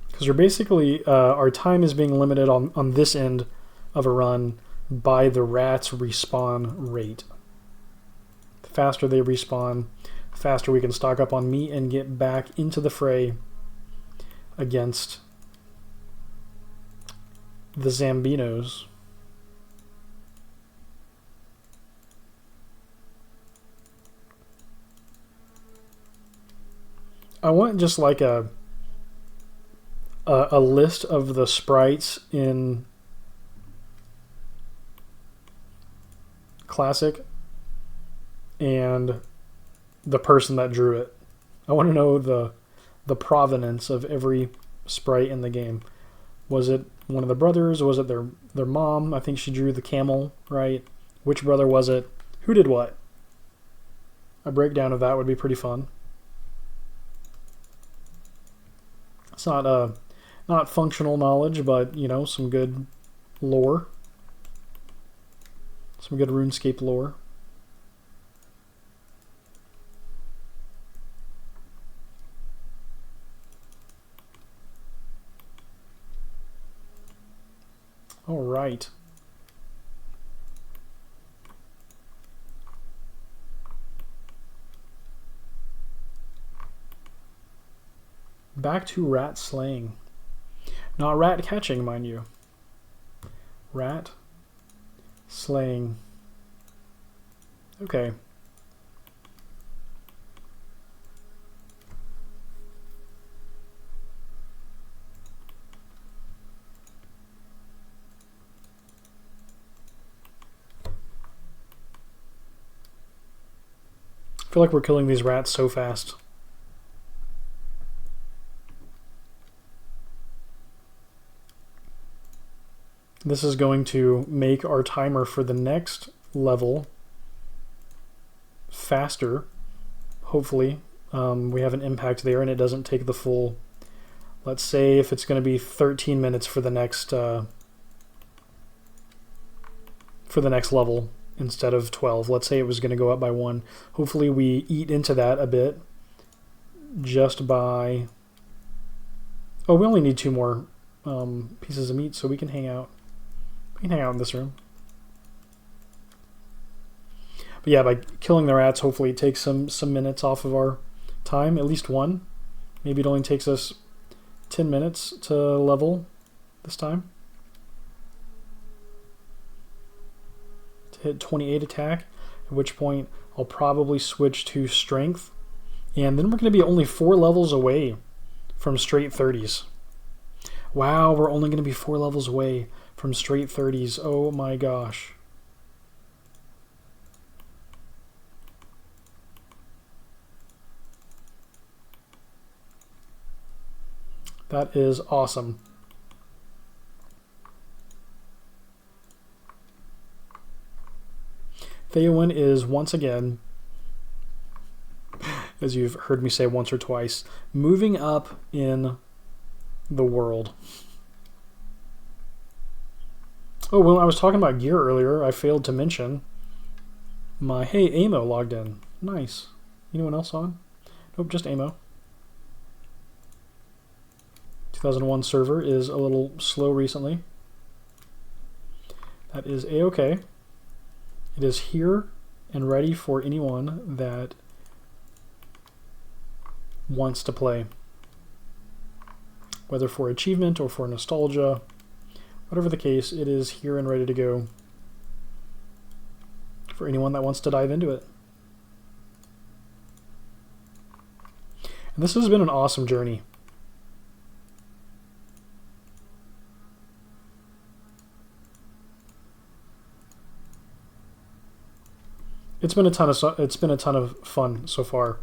Because we're basically, our time is being limited on this end of a run by the rats' respawn rate. The faster they respawn, the faster we can stock up on meat and get back into the fray against the Zambinos. I want just like a list of the sprites in Classic and the person that drew it. I want to know the provenance of every sprite in the game. Was it one of the brothers? Was it their mom? I think she drew the camel, right? Which brother was it? Who did what? A breakdown of that would be pretty fun. It's not functional knowledge, but, you know, some good lore. Some good RuneScape lore. All right. Back to rat slaying. Not rat catching, mind you. Rat slaying. Okay. I feel like we're killing these rats so fast. This is going to make our timer for the next level faster. Hopefully we have an impact there and it doesn't take the full, let's say if it's going to be 13 minutes for the next level instead of 12. Let's say it was going to go up by 1. Hopefully we eat into that a bit just by... Oh, we only need 2 more pieces of meat, so we can hang out. We can hang out in this room. But yeah, by killing the rats, hopefully it takes some minutes off of our time, at least 1. Maybe it only takes us 10 minutes to level this time. To hit 28 attack, at which point I'll probably switch to strength. And then we're going to be only 4 levels away from straight 30s. Wow, we're only going to be 4 levels away from straight 30s. Oh my gosh. That is awesome. Theoin is once again, as you've heard me say once or twice, moving up in the world. Oh, when I was talking about gear earlier, I failed to mention my... Hey, Amo logged in. Nice. Anyone else on? Nope, just Amo. 2001 server is a little slow recently. That is A-okay. It is here and ready for anyone that wants to play. Whether for achievement or for nostalgia, whatever the case, it is here and ready to go for anyone that wants to dive into it. And this has been an awesome journey. It's been a ton of fun so far,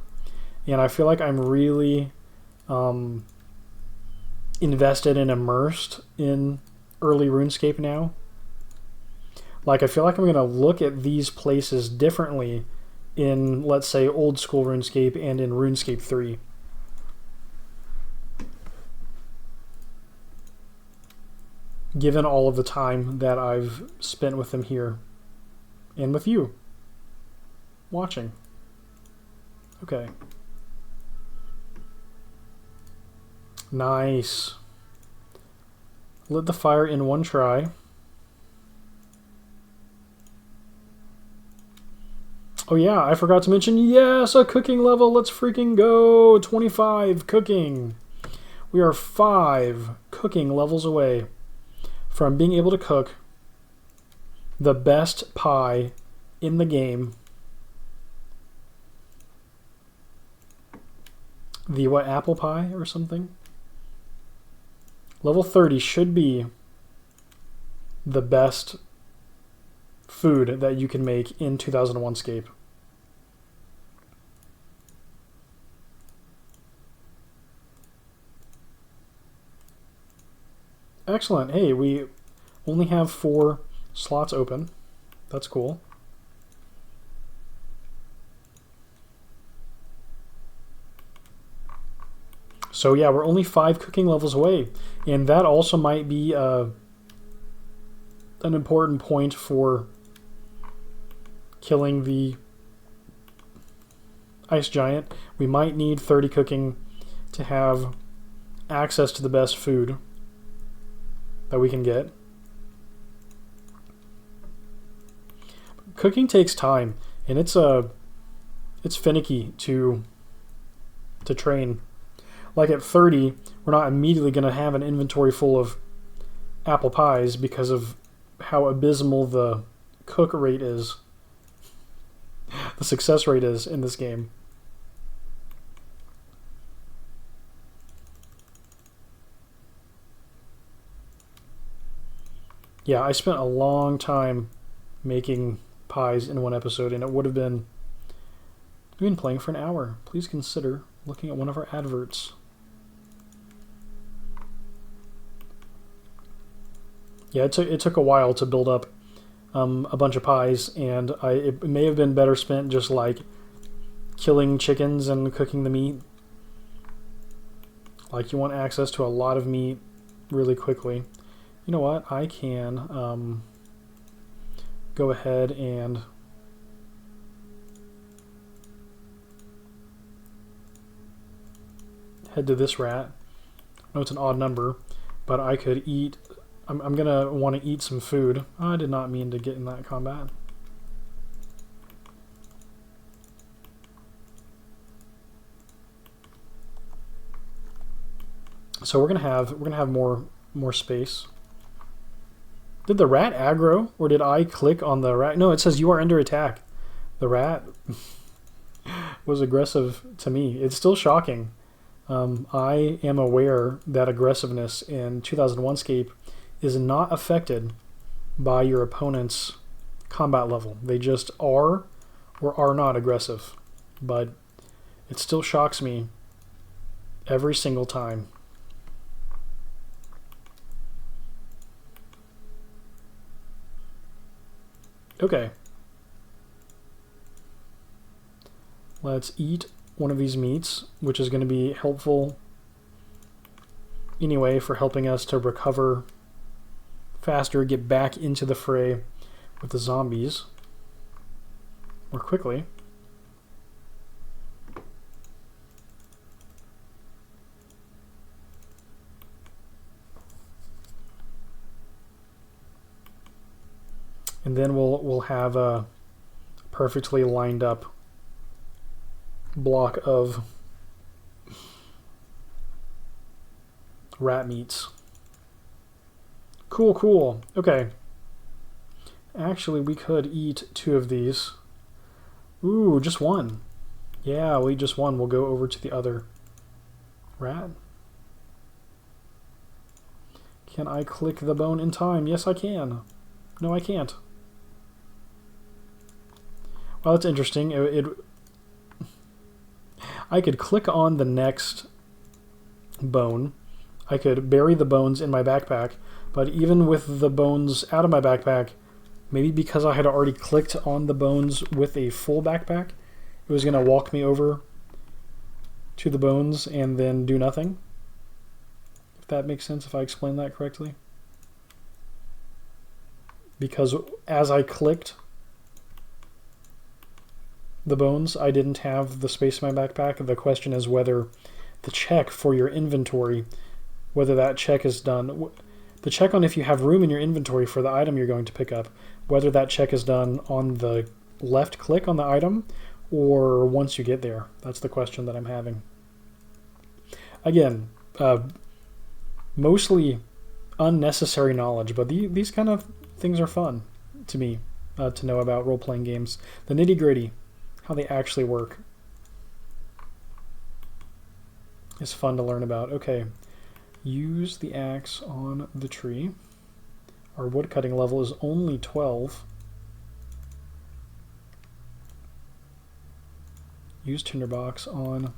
and I feel like I'm really invested and immersed in early RuneScape now. Like, I feel like I'm going to look at these places differently in, let's say, old school RuneScape and in RuneScape 3. Given all of the time that I've spent with them here and with you watching. Okay. Nice. Lit the fire in 1 try. Oh yeah, I forgot to mention, yes, a cooking level. Let's freaking go. 25 cooking. We are 5 cooking levels away from being able to cook the best pie in the game. The what, apple pie or something? Level 30 should be the best food that you can make in 2001Scape. Excellent. Hey, we only have 4 slots open. That's cool. So yeah, we're only 5 cooking levels away, and that also might be an important point for killing the ice giant. We might need 30 cooking to have access to the best food that we can get. Cooking takes time, and it's finicky to train. Like at 30, we're not immediately going to have an inventory full of apple pies because of how abysmal the cook rate is. The success rate is in this game. Yeah, I spent a long time making pies in 1 episode, and it would have been... We've been playing for an hour. Please consider looking at one of our adverts. Yeah, it took a while to build up a bunch of pies, and it may have been better spent just like killing chickens and cooking the meat. Like, you want access to a lot of meat really quickly. You know what? I can go ahead and head to this rat. I know it's an odd number, but I could eat. I'm gonna want to eat some food. I did not mean to get in that combat. So we're gonna have more space. Did the rat aggro, or did I click on the rat? No, it says you are under attack. The rat was aggressive to me. It's still shocking. I am aware that aggressiveness in 2001Scape is not affected by your opponent's combat level. They just are or are not aggressive. But it still shocks me every single time. Okay. Let's eat one of these meats, which is going to be helpful anyway for helping us to recover faster, get back into the fray with the zombies more quickly. And then we'll have a perfectly lined up block of rat meats. Cool, cool. Okay. Actually, we could eat 2 of these. Ooh, just 1. Yeah, we just 1. We'll go over to the other rat. Can I click the bone in time? Yes, I can. No, I can't. Well, that's interesting. I could click on the next bone. I could bury the bones in my backpack, but even with the bones out of my backpack, maybe because I had already clicked on the bones with a full backpack, it was going to walk me over to the bones and then do nothing. If that makes sense, if I explain that correctly. Because as I clicked the bones, I didn't have the space in my backpack. The question is whether the check for your inventory, whether that check is done. The check on if you have room in your inventory for the item you're going to pick up, whether that check is done on the left click on the item or once you get there. That's the question that I'm having. Again, mostly unnecessary knowledge, but these kind of things are fun to me to know about role-playing games. The nitty-gritty, how they actually work, is fun to learn about. Okay, use the axe on the tree. Our woodcutting level is only 12. Use tinderbox on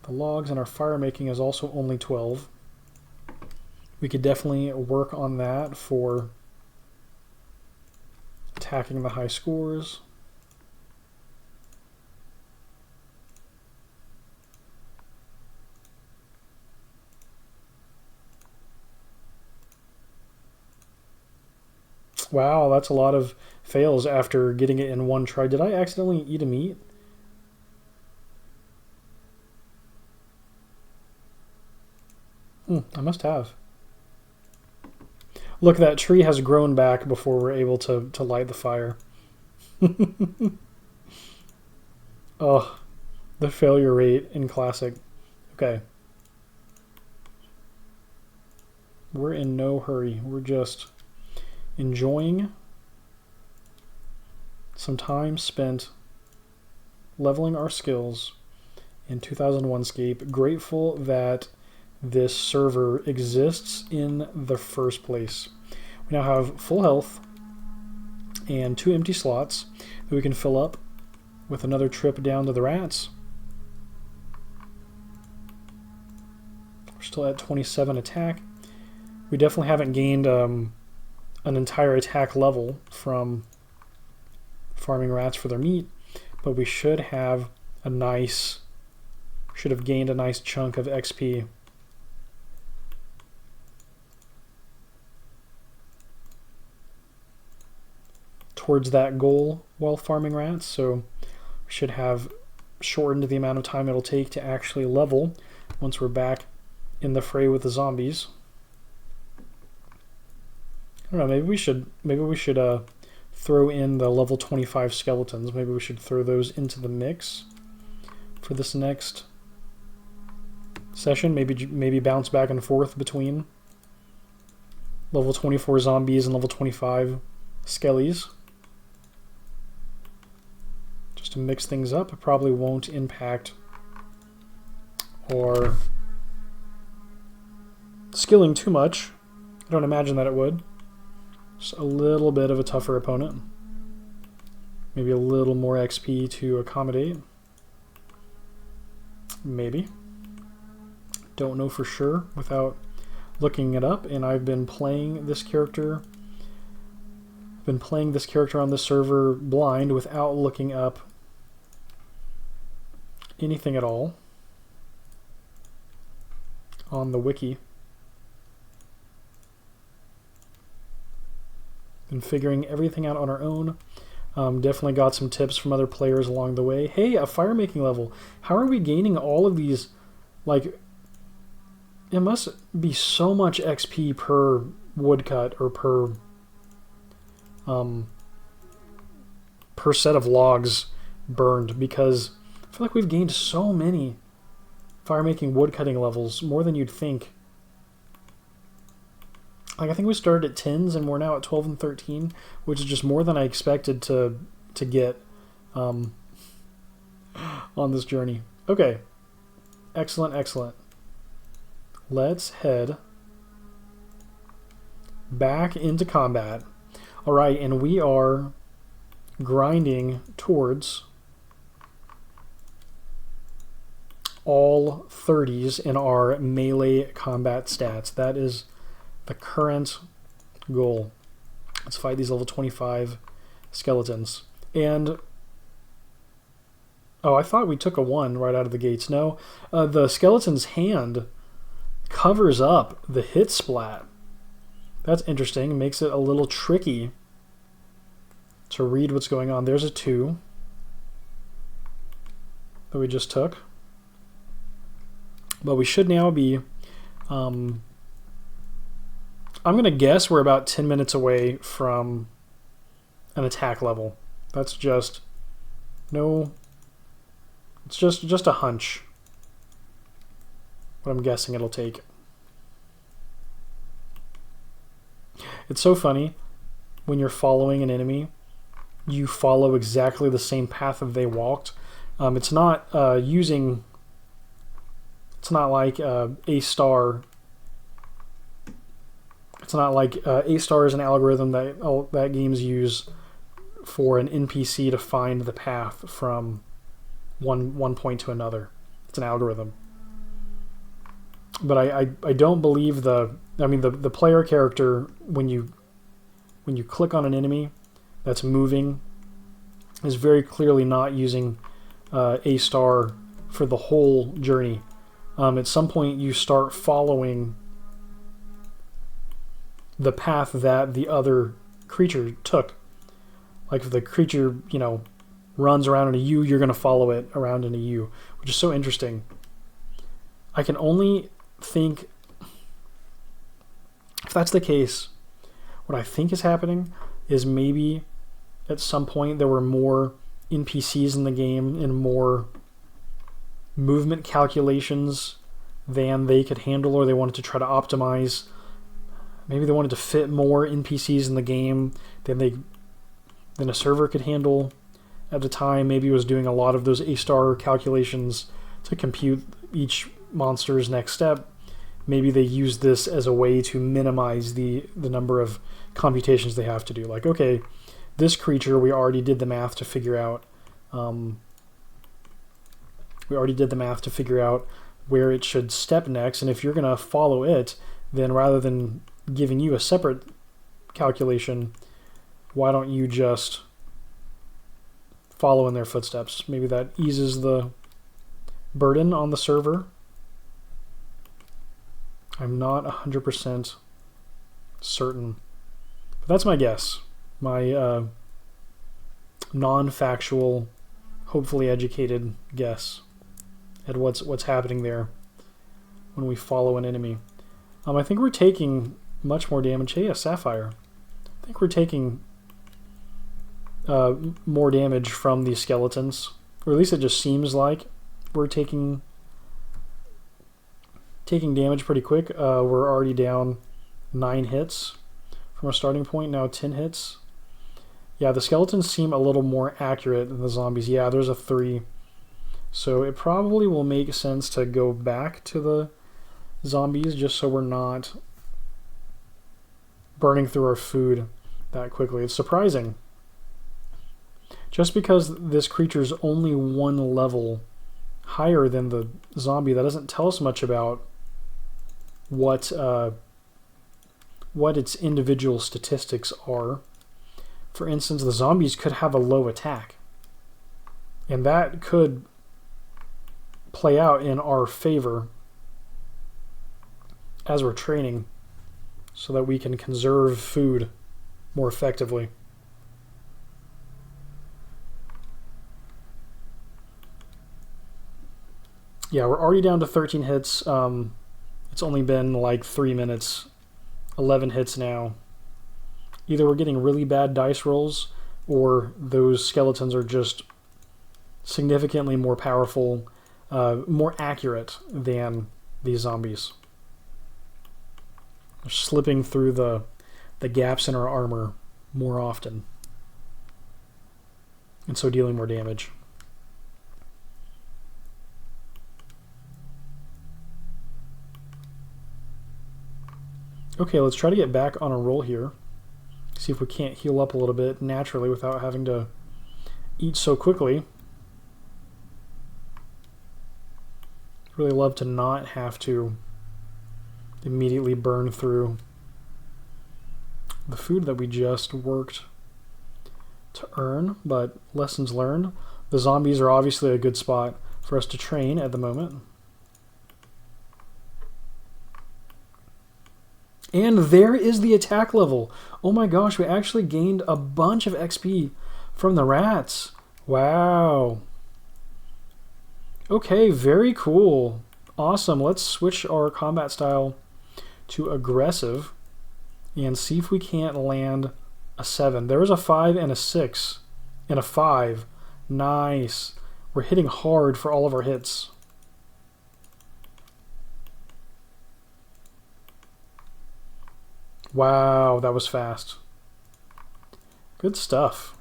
the logs, and our fire making is also only 12. We could definitely work on that for attacking the high scores. Wow, that's a lot of fails after getting it in one try. Did I accidentally eat a meat? I must have. Look, that tree has grown back before we're able to light the fire. Oh, the failure rate in Classic. Okay. We're in no hurry. We're just enjoying some time spent leveling our skills in 2001Scape. Grateful that this server exists in the first place. We now have full health and 2 empty slots that we can fill up with another trip down to the rats. We're still at 27 attack. We definitely haven't gained an entire attack level from farming rats for their meat, but we should have should have gained a nice chunk of XP. Towards that goal while farming rats, so we should have shortened the amount of time it'll take to actually level once we're back in the fray with the zombies. I don't know, maybe we should throw in the level 25 skeletons. Maybe we should throw those into the mix for this next session. Maybe bounce back and forth between level 24 zombies and level 25 skellies. Just to mix things up. It probably won't impact our skilling too much. I don't imagine that it would. Just a little bit of a tougher opponent. Maybe a little more XP to accommodate. Maybe. Don't know for sure without looking it up, and I've been playing this character on this server blind without looking up anything at all on the wiki. Been figuring everything out on our own. Definitely got some tips from other players along the way. Hey, a fire making level. How are we gaining all of these? Like, it must be so much XP per woodcut or per set of logs burned, because I feel like we've gained so many fire making woodcutting levels, more than you'd think. Like, I think we started at 10s and we're now at 12 and 13, which is just more than I expected to get on this journey. Okay. Excellent, excellent. Let's head back into combat. Alright, and we are grinding towards all 30s in our melee combat stats. That is the current goal. Let's fight these level 25 skeletons. And oh, I thought we took a 1 right out of the gates. No, the skeleton's hand covers up the hit splat. That's interesting. Makes it a little tricky to read what's going on. There's a 2 that we just took. But we should now be I'm going to guess we're about 10 minutes away from an attack level. That's just it's just a hunch. What I'm guessing it'll take. It's so funny when you're following an enemy, you follow exactly the same path that they walked. It's not it's not like A star. It's not like A star is an algorithm that games use for an NPC to find the path from one point to another. It's an algorithm. But I don't believe the player character, when you click on an enemy that's moving, is very clearly not using A star for the whole journey. At some point you start following the path that the other creature took. Like if the creature, runs around in a U, you're going to follow it around in a U, which is so interesting. I can only think, if that's the case, what I think is happening is maybe at some point there were more NPCs in the game and more movement calculations than they could handle, or they wanted to try to optimize. Maybe they wanted to fit more NPCs in the game than a server could handle at the time. Maybe it was doing a lot of those A-star calculations to compute each monster's next step. Maybe they use this as a way to minimize the number of computations they have to do. Like, okay, this creature, we already did the math to figure out where it should step next, and if you're going to follow it, then rather than giving you a separate calculation, why don't you just follow in their footsteps? Maybe that eases the burden on the server. I'm not 100% certain, but that's my guess. My non-factual, hopefully educated guess at what's happening there when we follow an enemy. I think we're taking much more damage. Hey, a sapphire. I think we're taking more damage from these skeletons, or at least it just seems like we're taking damage pretty quick. We're already down 9 hits from a starting point, now 10 hits. Yeah, the skeletons seem a little more accurate than the zombies. Yeah, there's a 3. So it probably will make sense to go back to the zombies just so we're not burning through our food that quickly. It's surprising. Just because this creature's only 1 level higher than the zombie, that doesn't tell us much about what its individual statistics are. For instance, the zombies could have a low attack, and that could play out in our favor as we're training so that we can conserve food more effectively. Yeah, we're already down to 13 hits. It's only been like 3 minutes. 11 hits now. Either we're getting really bad dice rolls, or those skeletons are just significantly more powerful, more accurate than these zombies. They're slipping through the gaps in our armor more often, and so dealing more damage. Okay, let's try to get back on a roll here. See if we can't heal up a little bit naturally without having to eat so quickly. Really love to not have to immediately burn through the food that we just worked to earn, but lessons learned. The zombies are obviously a good spot for us to train at the moment. And there is the attack level. Oh my gosh, we actually gained a bunch of XP from the rats. Wow. Okay, very cool. Awesome. Let's switch our combat style to aggressive and see if we can't land a 7. There was a 5 and a 6 and a 5. Nice. We're hitting hard for all of our hits. Wow, that was fast. Good stuff.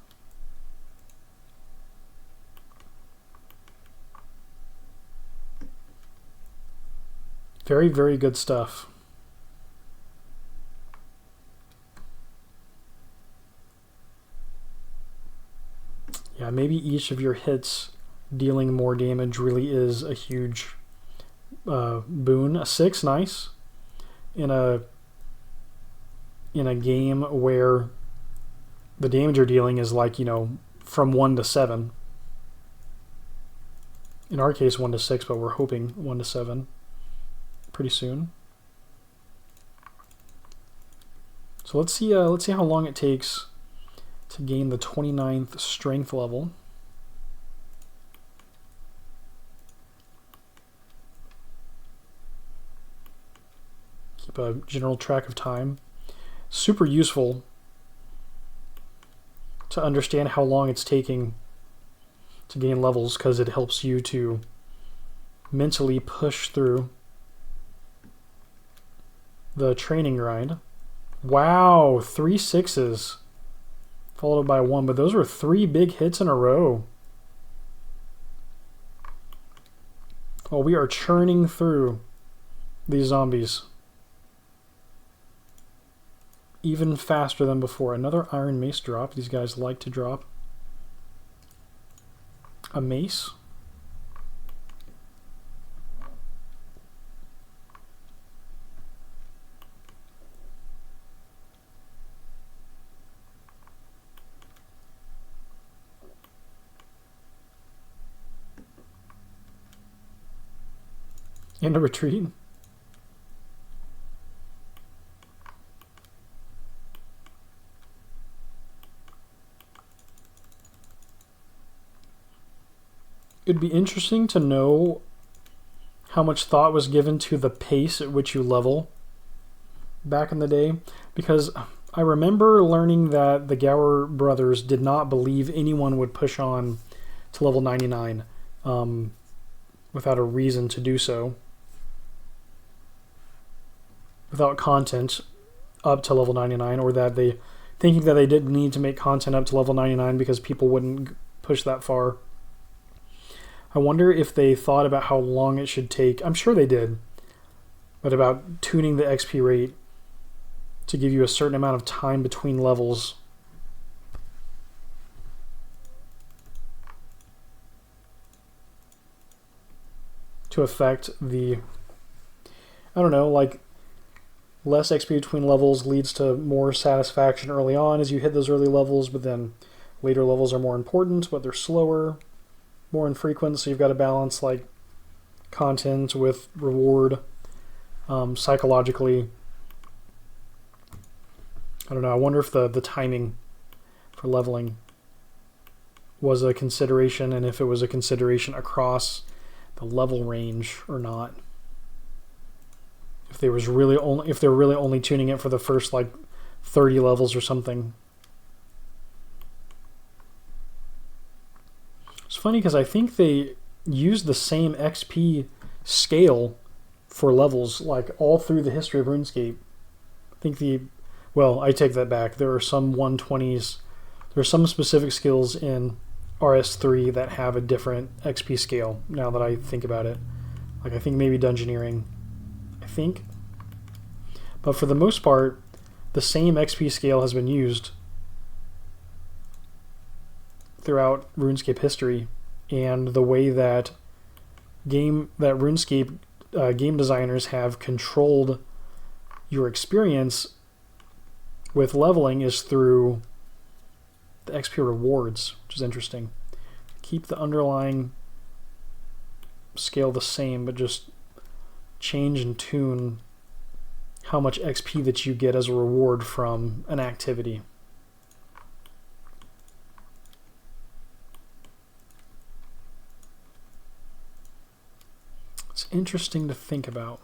Very, very good stuff. Yeah, maybe each of your hits dealing more damage really is a huge boon. A 6, nice. In a game where the damage you're dealing is like, from 1 to 7. In our case, 1 to 6, but we're hoping 1 to 7 pretty soon. So let's see how long it takes to gain the 29th strength level. Keep a general track of time. Super useful to understand how long it's taking to gain levels, because it helps you to mentally push through the training grind. Wow, 3 6s followed by 1, but those were 3 big hits in a row. Well, we are churning through these zombies even faster than before. Another iron mace drop. These guys like to drop a mace. And a retreat. It'd be interesting to know how much thought was given to the pace at which you level back in the day, because I remember learning that the Gower brothers did not believe anyone would push on to level 99 without a reason to do so, without content up to level 99, or that they thinking that they didn't need to make content up to level 99 because people wouldn't push that far. I wonder if they thought about how long it should take. I'm sure they did, but about tuning the XP rate to give you a certain amount of time between levels. To affect the, I don't know, like less XP between levels leads to more satisfaction early on as you hit those early levels, but then later levels are more important, but they're slower, more infrequent, so you've got to balance like content with reward psychologically. I don't know, I wonder if the timing for leveling was a consideration, and if it was a consideration across the level range or not. If they were really only tuning it for the first like 30 levels or something. It's funny because I think they used the same XP scale for levels like all through the history of RuneScape. I think well, I take that back. There are some 120s. There are some specific skills in RS3 that have a different XP scale, now that I think about it. Like, I think maybe Dungeoneering. I think. But for the most part, the same XP scale has been used throughout RuneScape history, and the way that RuneScape game designers have controlled your experience with leveling is through the XP rewards, which is interesting. Keep the underlying scale the same, but just change and tune how much XP that you get as a reward from an activity. It's interesting to think about.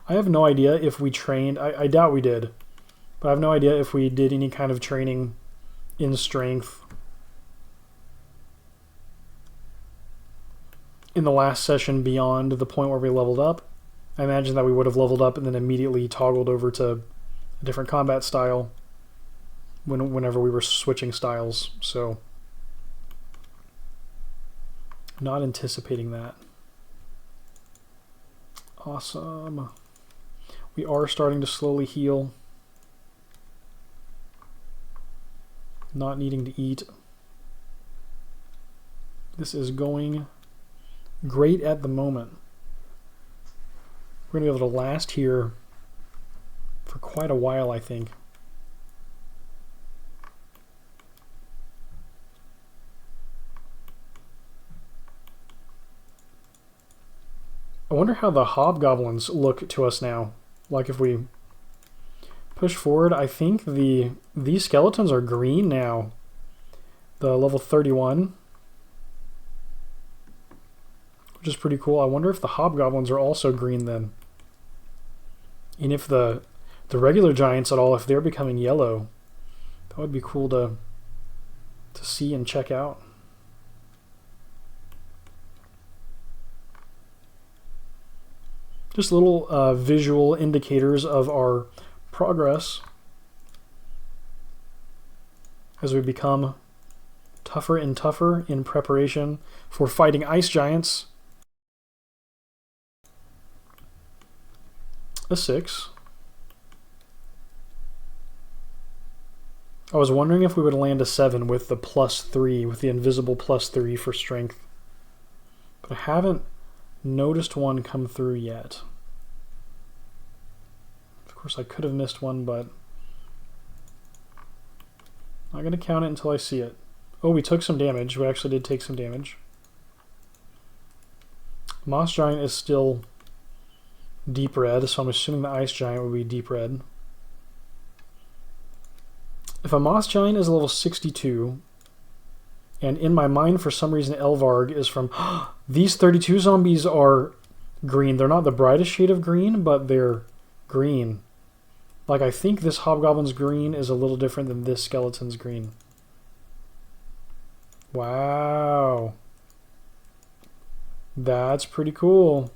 I have no idea if we trained, I doubt we did, but I have no idea if we did any kind of training in strength in the last session beyond the point where we leveled up. I imagine that we would have leveled up and then immediately toggled over to a different combat style whenever we were switching styles, so not anticipating that. Awesome. We are starting to slowly heal. Not needing to eat. This is going great at the moment. We're going to be able to last here for quite a while, I think. I wonder how the hobgoblins look to us now. Like if we push forward, I think these skeletons are green now. The level 31, which is pretty cool. I wonder if the hobgoblins are also green then. And if the regular giants at all, if they're becoming yellow, that would be cool to see and check out. Just little visual indicators of our progress as we become tougher and tougher in preparation for fighting ice giants. A 6. I was wondering if we would land a 7 with the +3, with the invisible +3 for strength. But I haven't noticed one come through yet. Of course, I could have missed one, but I'm not going to count it until I see it. Oh, we took some damage. We actually did take some damage. Moss Giant is still deep red, so I'm assuming the Ice Giant would be deep red. If a Moss Giant is level 62, and in my mind for some reason Elvarg is from... These 32 zombies are green. They're not the brightest shade of green, but they're green. Like, I think this Hobgoblin's green is a little different than this skeleton's green. Wow. That's pretty cool.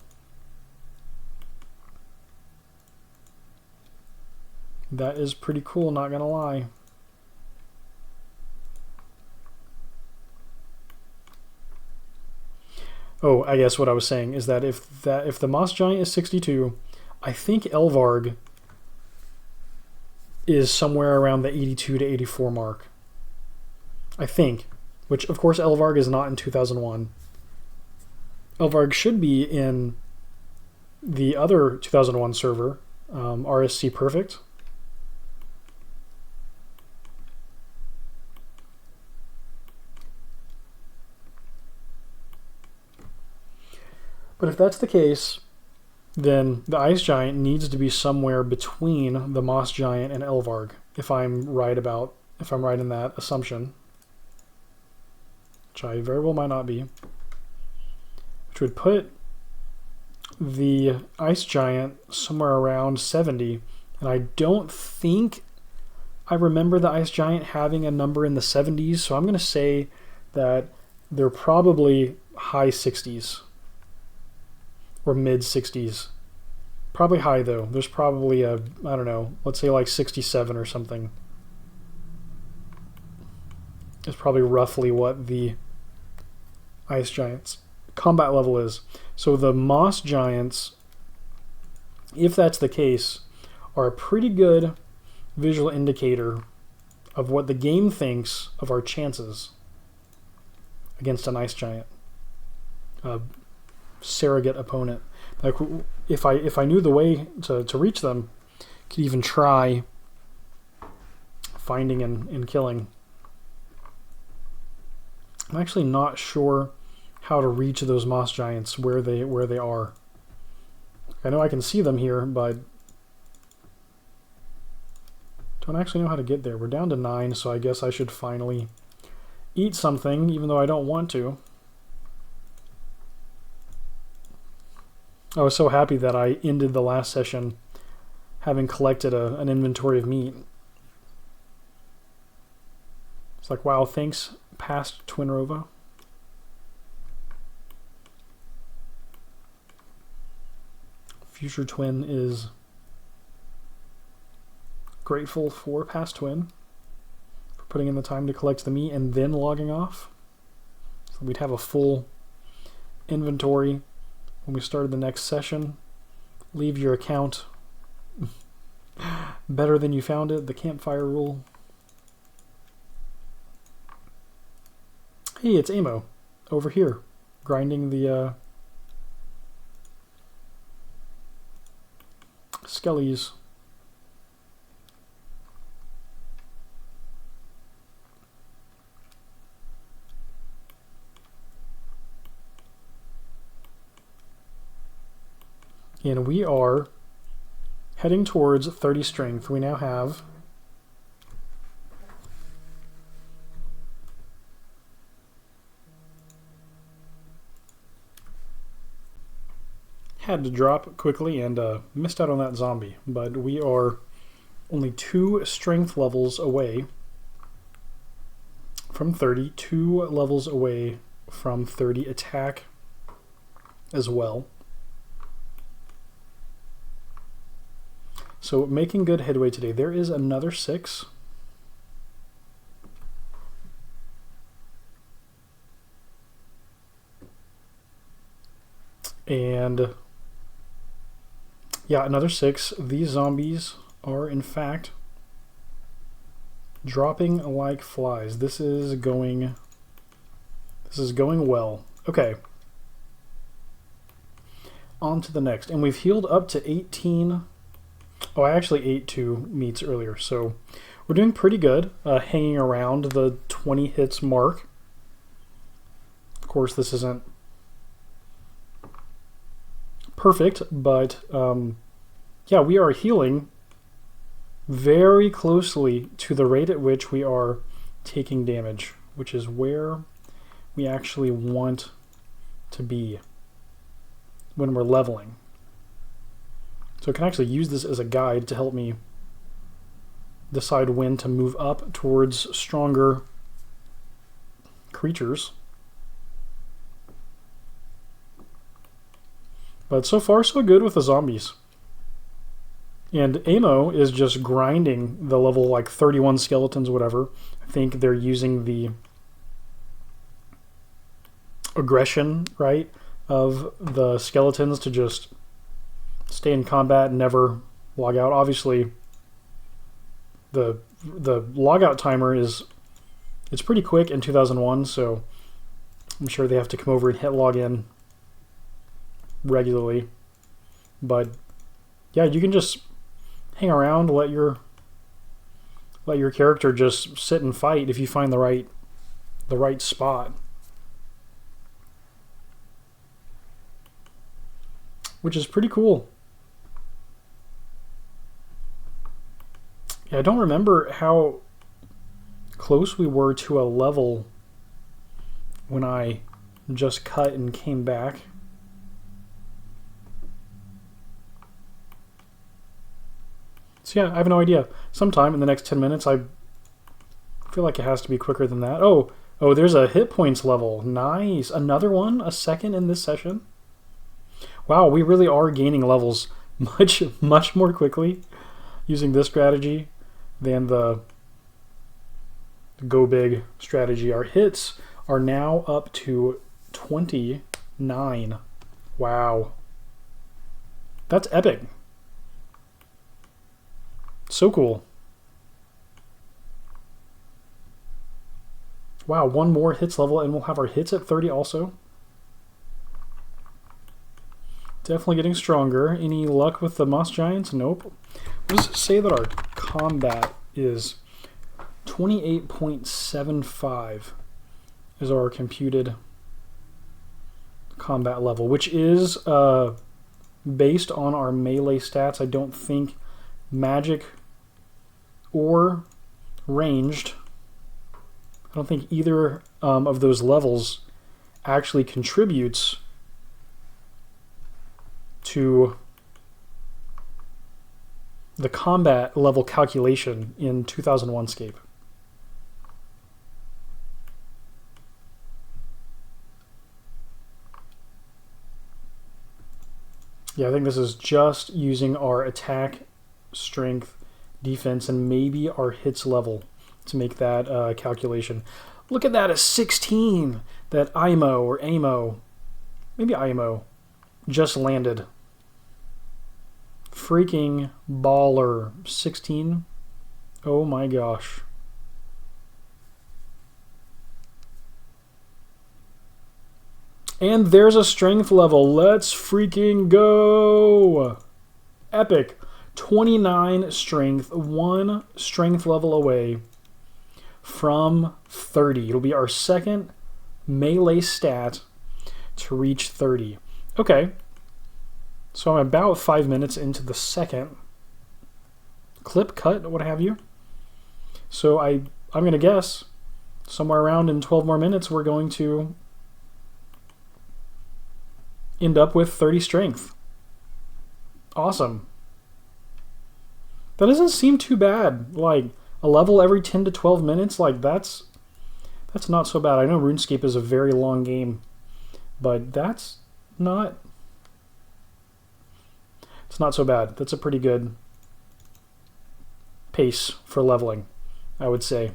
That is pretty cool, not gonna lie. Oh, I guess what I was saying is that if the Moss Giant is 62, I think Elvarg is somewhere around the 82 to 84 mark. I think. Which, of course, Elvarg is not in 2001. Elvarg should be in the other 2001 server, RSC Perfect. But if that's the case, then the Ice Giant needs to be somewhere between the Moss Giant and Elvarg, if I'm right in that assumption. Which I very well might not be. Which would put the Ice Giant somewhere around 70. And I don't think I remember the Ice Giant having a number in the 70s, so I'm going to say that they're probably high 60s. Or mid 60s. Probably high though. There's probably a, I don't know, let's say like 67 or something. It's probably roughly what the Ice Giant's combat level is. So the Moss Giants, if that's the case, are a pretty good visual indicator of what the game thinks of our chances against an Ice Giant. Surrogate opponent. Like, if I knew the way to reach them, could even try finding and killing. I'm actually not sure how to reach those Moss Giants where they are. I know I can see them here, but don't actually know how to get there. We're down to 9, so I guess I should finally eat something, even though I don't want to. I was so happy that I ended the last session having collected an inventory of meat. It's like, wow, thanks, past Twinrova. Future Twin is grateful for past Twin for putting in the time to collect the meat and then logging off. So we'd have a full inventory when we started the next session. Leave your account better than you found it, the campfire rule. Hey, it's Amo over here, grinding the skellies. And we are heading towards 30 strength. We now have had to drop quickly and missed out on that zombie, but we are only 2 strength levels away from 30, 2 levels away from 30 attack as well. So making good headway today. There is another 6. And yeah, another 6. These zombies are in fact dropping like flies. This is going well. Okay. On to the next. And we've healed up to 18. Oh, I actually ate 2 meats earlier, so we're doing pretty good, hanging around the 20 hits mark. Of course, this isn't perfect, but yeah, we are healing very closely to the rate at which we are taking damage, which is where we actually want to be when we're leveling. So I can actually use this as a guide to help me decide when to move up towards stronger creatures. But so far so good with the zombies. And Amo is just grinding the level like 31 skeletons, whatever. I think they're using the aggression, right, of the skeletons to just stay in combat and never log out. Obviously, the logout timer it's pretty quick in 2001, so I'm sure they have to come over and hit login regularly. But yeah, you can just hang around, let your character just sit and fight if you find the right spot. Which is pretty cool. Yeah, I don't remember how close we were to a level when I just cut and came back. So yeah, I have no idea. Sometime in the next 10 minutes, I feel like it has to be quicker than that. Oh, there's a hit points level. Nice. Another one? A second in this session? Wow, we really are gaining levels much more quickly using this strategy than the go big strategy. Our hits are now up to 29. Wow. That's epic. So cool. Wow, one more hits level and we'll have our hits at 30 also. Definitely getting stronger. Any luck with the moss giants? Nope. Let's say that our combat is 28.75 is our computed combat level, which is based on our melee stats. I don't think magic or ranged, I don't think either of those levels actually contributes to the combat level calculation in 2001Scape. Yeah, I think this is just using our attack, strength, defense, and maybe our hits level to make that calculation. Look at that, a 16 that IMO or AMO, maybe IMO, just landed. Freaking baller. 16. Oh my gosh. And there's a strength level. Let's freaking go. Epic. 29 strength. 1 strength level away from 30. It'll be our second melee stat to reach 30. Okay. So I'm about 5 minutes into the second clip, cut, what have you. So I'm going to guess somewhere around in 12 more minutes we're going to end up with 30 strength. Awesome. That doesn't seem too bad. Like a level every 10 to 12 minutes, like that's not so bad. I know RuneScape is a very long game, but that's not... It's not so bad. That's a pretty good pace for leveling, I would say.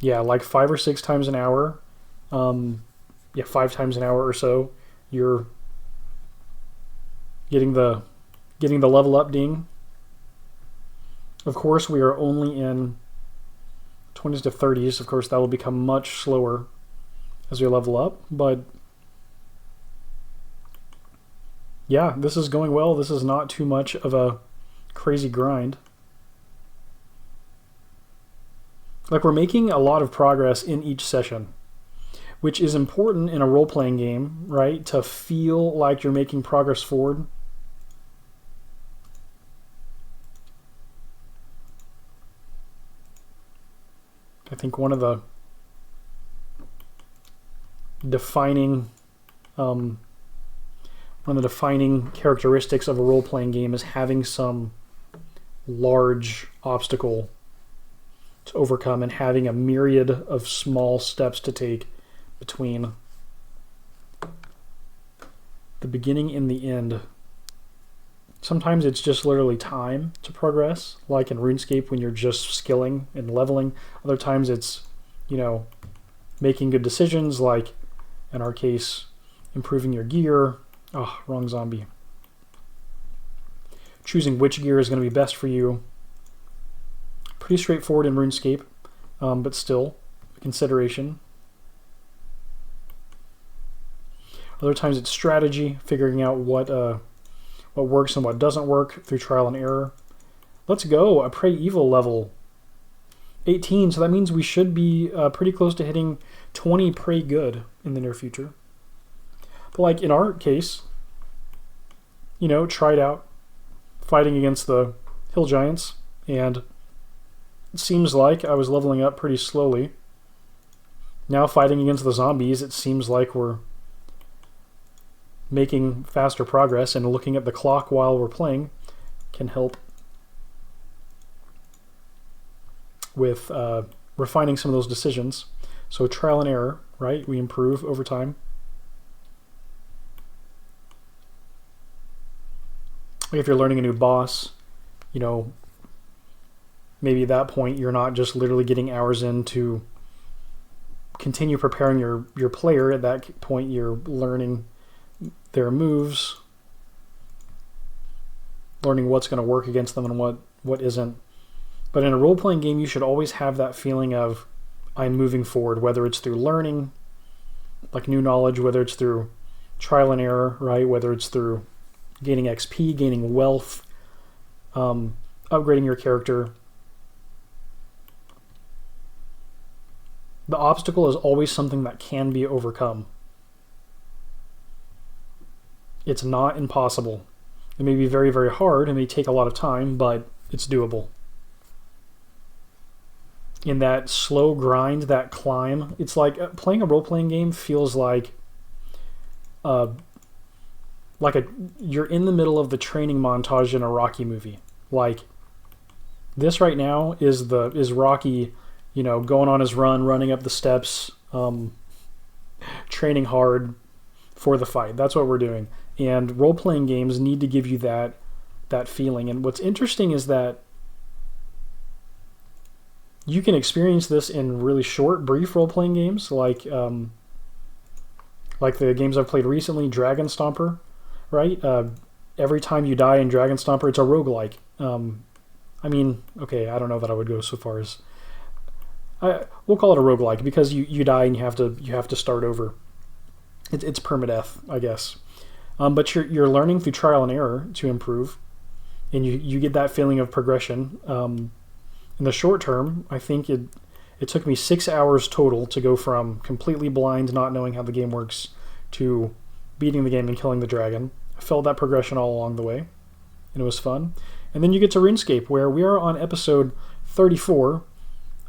Yeah, like 5 or 6 times an hour. Yeah, 5 times an hour or so. You're getting the level up ding. Of course, we are only in 20s to 30s. Of course, that will become much slower as we level up, but yeah, this is going well. This is not too much of a crazy grind. Like, we're making a lot of progress in each session. which is important in a role-playing game, right? To feel like you're making progress forward. I think one of the defining characteristics of a role-playing game is having some large obstacle to overcome and having a myriad of small steps to take between the beginning and the end. Sometimes it's just literally time to progress, like in RuneScape when you're just skilling and leveling. Other times it's, you know, making good decisions, like in our case, improving your gear. Oh, wrong zombie. Choosing which gear is going to be best for you. Pretty straightforward in RuneScape, but still a consideration. Other times it's strategy, figuring out what works and what doesn't work through trial and error. Let's go, a Pray Evil level 18, so that means we should be pretty close to hitting 20 Pray Good in the near future. But like in our case, you know, tried out fighting against the hill giants, and it seems like I was leveling up pretty slowly. Now fighting against the zombies, it seems like we're making faster progress, and looking at the clock while we're playing can help with refining some of those decisions. So trial and error, right? We improve over time. If you're learning a new boss, you know, maybe at that point you're not just literally getting hours in to continue preparing your player. At that point you're learning their moves, learning what's going to work against them and what isn't. But in a role-playing game, you should always have that feeling of, I'm moving forward, whether it's through learning, like new knowledge, whether it's through trial and error, right? Whether it's through gaining XP, gaining wealth, upgrading your character. The obstacle is always something that can be overcome. It's not impossible. It may be very, very hard. It may take a lot of time, but it's doable. In that slow grind, that climb, it's like playing a role-playing game feels like you're in the middle of the training montage in a Rocky movie. Like this right now is Rocky, you know, going on his run, running up the steps, training hard for the fight. That's what we're doing. And role-playing games need to give you that feeling. And what's interesting is that you can experience this in really short, brief role-playing games, like the games I've played recently, Dragon Stomper, right? Every time you die in Dragon Stomper, it's a roguelike. I mean, okay, I don't know that I would go so far as... we'll call it a roguelike because you die and you have to start over. It's permadeath, I guess. But you're learning through trial and error to improve, and you get that feeling of progression. In the short term, I think it took me 6 hours total to go from completely blind, not knowing how the game works, to beating the game and killing the dragon. I felt that progression all along the way, and it was fun. And then you get to RuneScape, where we are on episode 34.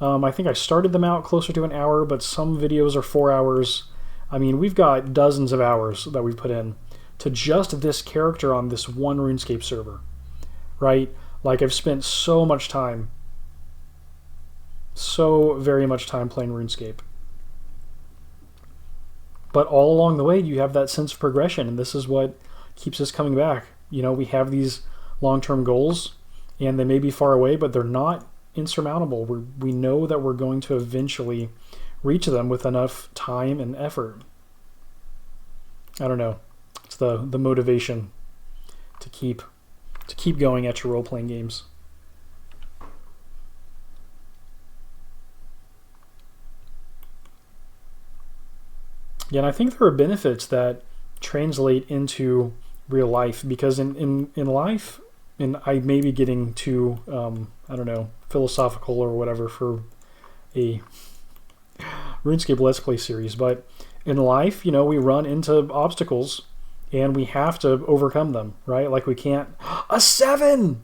I think I started them out closer to an hour, but some videos are 4 hours. I mean, we've got dozens of hours that we've put in to just this character on this one RuneScape server, right? Like, I've spent so much time, so very much time playing RuneScape. But all along the way, you have that sense of progression, and this is what keeps us coming back. You know, we have these long-term goals, and they may be far away, but they're not insurmountable. We know that we're going to eventually reach them with enough time and effort. I don't know. It's the motivation to keep going at your role-playing games. Yeah, and I think there are benefits that translate into real life, because in life, and I may be getting too, I don't know, philosophical or whatever for RuneScape Let's Play series. But in life, you know, we run into obstacles and we have to overcome them, right? Like we can't... A 7!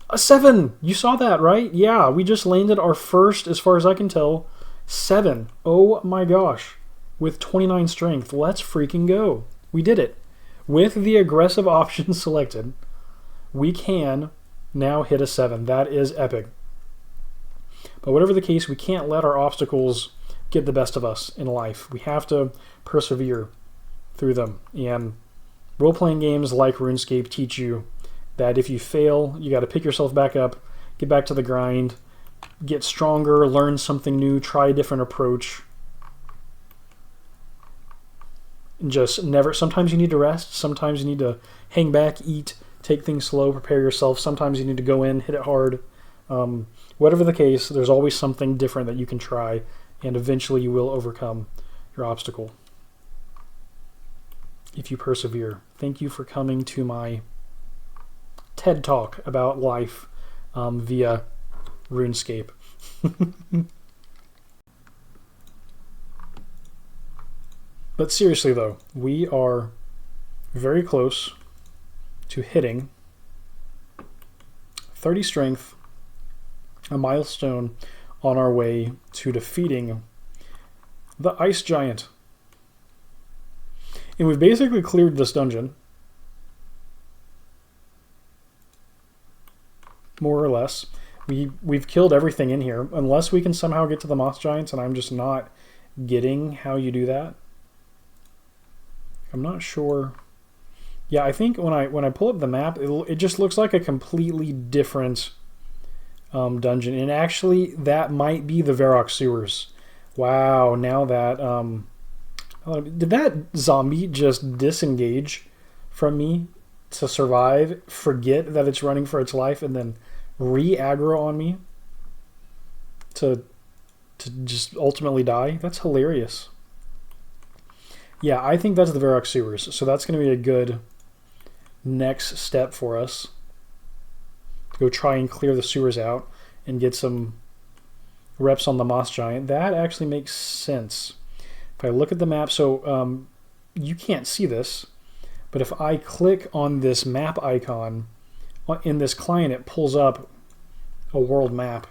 A 7! You saw that, right? Yeah, we just landed our first, as far as I can tell, 7. Oh my gosh. With 29 strength. Let's freaking go. We did it. With the aggressive option selected, we can now hit a 7. That is epic. But whatever the case, we can't let our obstacles get the best of us in life. We have to persevere through them. And role-playing games like RuneScape teach you that if you fail, you got to pick yourself back up, get back to the grind, get stronger, learn something new, try a different approach. And just never... Sometimes you need to rest. Sometimes you need to hang back, eat, take things slow, prepare yourself. Sometimes you need to go in, hit it hard. Whatever the case, there's always something different that you can try, and eventually you will overcome your obstacle if you persevere. Thank you for coming to my TED Talk about life via RuneScape. But seriously though, we are very close to hitting 30 strength, a milestone on our way to defeating the Ice Giant. And we've basically cleared this dungeon, more or less. We've killed everything in here, unless we can somehow get to the Moss Giants, and I'm just not getting how you do that. I'm not sure. Yeah, I think when I pull up the map, it just looks like a completely different dungeon. And actually, that might be the Varrock sewers. Wow, now that... did that zombie just disengage from me to survive, forget that it's running for its life, and then re-aggro on me to just ultimately die? That's hilarious. Yeah, I think that's the Varrock sewers. So that's going to be a good next step for us. To go try and clear the sewers out and get some reps on the Moss Giant. That actually makes sense. If I look at the map, so you can't see this, but if I click on this map icon in this client, it pulls up a world map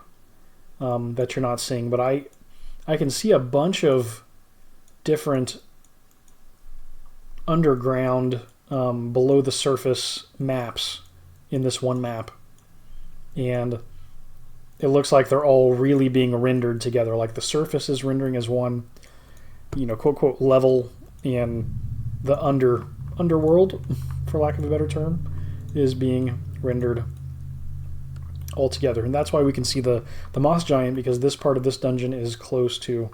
that you're not seeing. But I can see a bunch of different underground, below the surface maps in this one map. And it looks like they're all really being rendered together. Like the surface is rendering as one, you know, quote, quote, level, and the underworld, for lack of a better term, is being rendered all together. And that's why we can see the Moss Giant, because this part of this dungeon is close to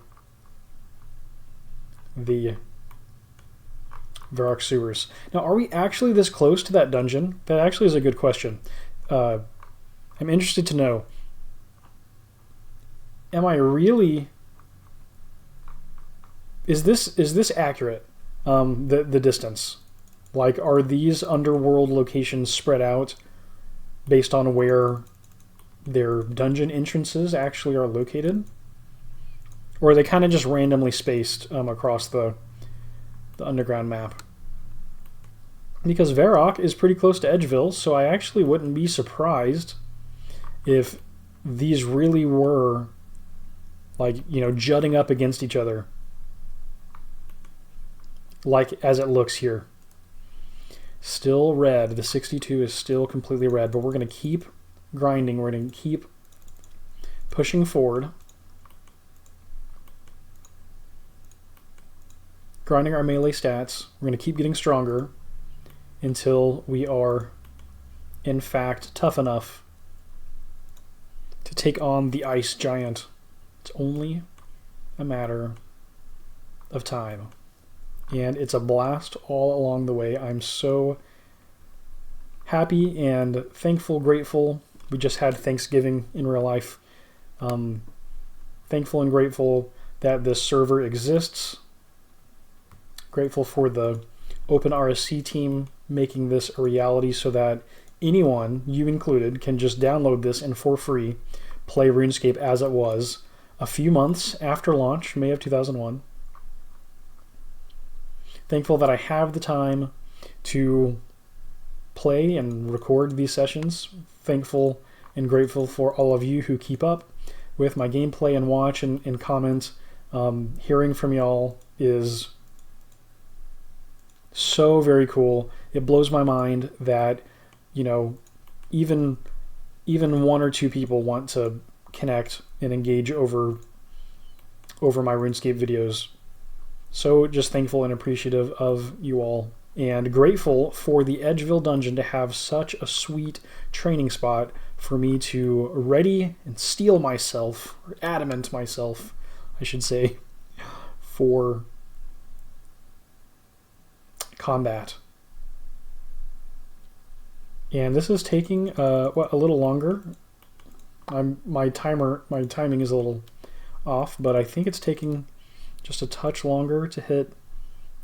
the Varrock sewers. Now, are we actually this close to that dungeon? That actually is a good question. I'm interested to know. Am I really... Is this accurate? The distance? Like, are these underworld locations spread out based on where their dungeon entrances actually are located? Or are they kind of just randomly spaced across the underground map? Because Varrock is pretty close to Edgeville, so I actually wouldn't be surprised if these really were, like, you know, jutting up against each other, like as it looks here. Still red. The 62 is still completely red, but we're going to keep grinding. We're going to keep pushing forward, grinding our melee stats. We're going to keep getting stronger until we are, in fact, tough enough to take on the Ice Giant. It's only a matter of time. And it's a blast all along the way. I'm so happy and thankful, grateful. We just had Thanksgiving in real life. Thankful and grateful that this server exists. Grateful for the Open RSC team making this a reality so that anyone, you included, can just download this and for free play RuneScape as it was. a few months after launch, May of 2001. Thankful that I have the time to play and record these sessions. Thankful and grateful for all of you who keep up with my gameplay and watch and comment. Hearing from y'all is so very cool. It blows my mind that, you know, even one or two people want to connect and engage over my RuneScape videos. So just thankful and appreciative of you all, and grateful for the Edgeville Dungeon to have such a sweet training spot for me to ready and steel myself, or adamant myself, I should say, for combat. And this is taking a little longer. My timing is a little off, but I think it's taking just a touch longer to hit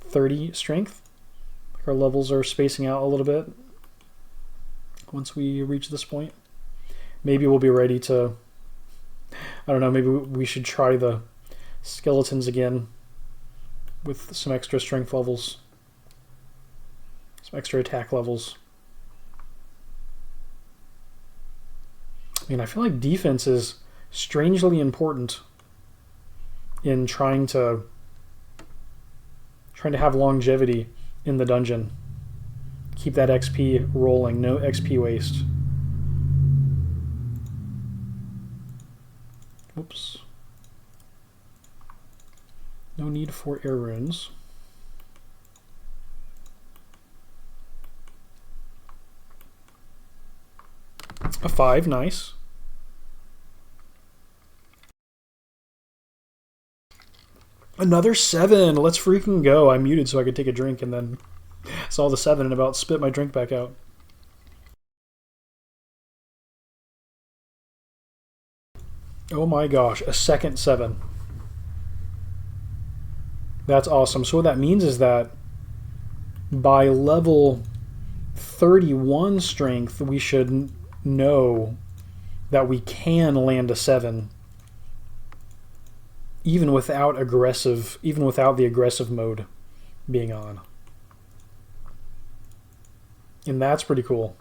30 strength. Our levels are spacing out a little bit once we reach this point. Maybe we'll be ready to, I don't know, maybe we should try the skeletons again with some extra strength levels, some extra attack levels. I mean, I feel like defense is strangely important in trying to have longevity in the dungeon. Keep that XP rolling, no XP waste. Oops. No need for air runes. A 5, nice. Another 7, let's freaking go. I muted so I could take a drink and then saw the 7 and about spit my drink back out. Oh my gosh, a second 7. That's awesome. So what that means is that by level 31 strength, we should know that we can land a 7 even without the aggressive mode being on. And that's pretty cool.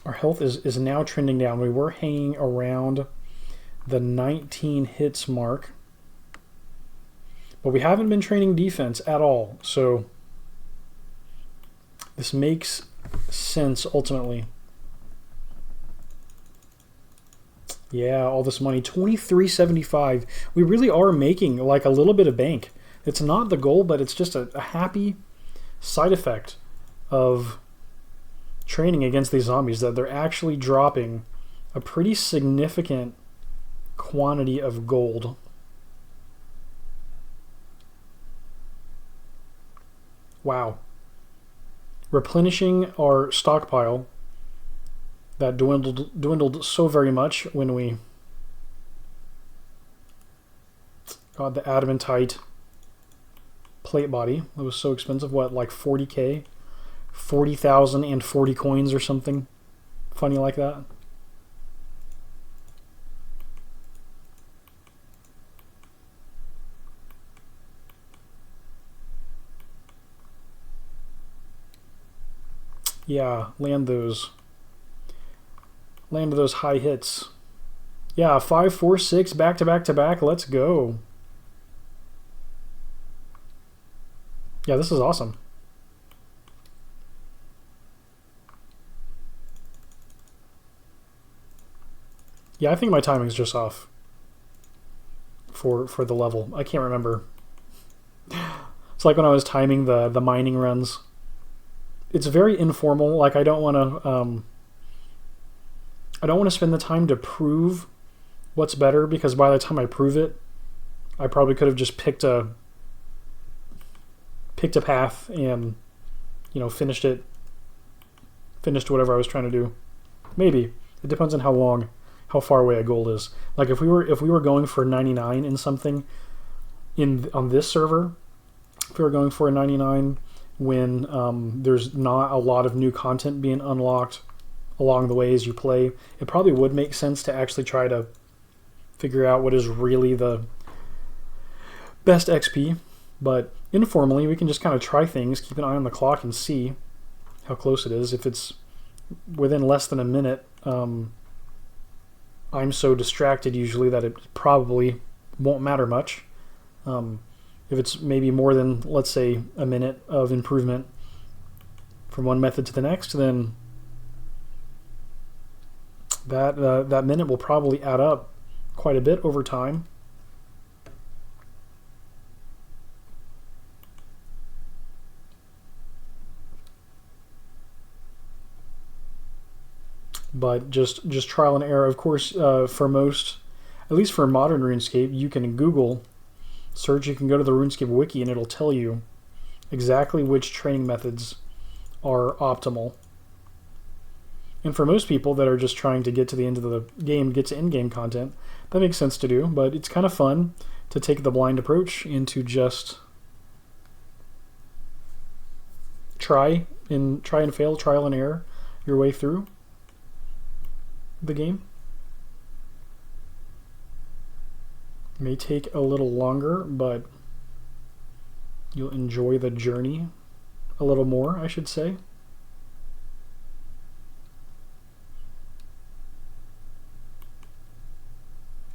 Our health is now trending down. We were hanging around the 19 hits mark, but we haven't been training defense at all, so this makes sense ultimately. Yeah, all this money, $23.75. We really are making like a little bit of bank. It's not the goal, but it's just a happy side effect of training against these zombies, that they're actually dropping a pretty significant quantity of gold. Wow. Replenishing our stockpile that dwindled so very much when we got the adamantite plate body. It was so expensive. What, like 40k? 40,040 coins or something funny like that. Yeah, land those high hits. Yeah, 5, 4, 6 back to back to back. Let's go. Yeah, this is awesome. Yeah, I think my timing's just off for the level. I can't remember. It's like when I was timing the mining runs. It's very informal. Like, I don't want to spend the time to prove what's better, because by the time I prove it, I probably could have just picked a path and, you know, finished whatever I was trying to do. Maybe. It depends on how far away a goal is. Like if we were going for 99 in something on this server, if we were going for a 99 when there's not a lot of new content being unlocked along the way as you play. It probably would make sense to actually try to figure out what is really the best XP, but informally we can just kind of try things, keep an eye on the clock and see how close it is. If it's within less than a minute, I'm so distracted usually that it probably won't matter much. If it's maybe more than, let's say, a minute of improvement from one method to the next, then that minute will probably add up quite a bit over time. But just trial and error. Of course, for most, at least for modern RuneScape, you can Google search, you can go to the RuneScape wiki, and it'll tell you exactly which training methods are optimal. And for most people that are just trying to get to the end of the game, get to in-game content, that makes sense to do, but it's kind of fun to take the blind approach and to just try and fail, trial and error your way through the game. It may take a little longer, but you'll enjoy the journey a little more, I should say.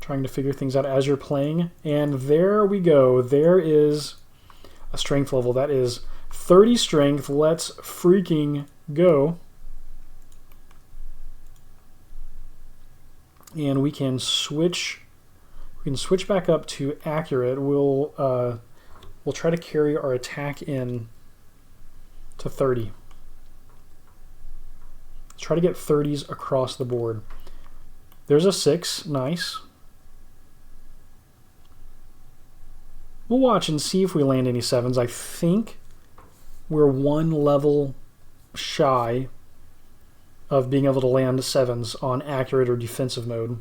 Trying to figure things out as you're playing, and there we go. There is a strength level. That is 30 strength. Let's freaking go. And we can switch back up to accurate. We'll try to carry our attack in to 30. Let's try to get 30s across the board. There's a 6, nice. We'll watch and see if we land any 7s. I think we're one level shy of being able to land 7s on accurate or defensive mode.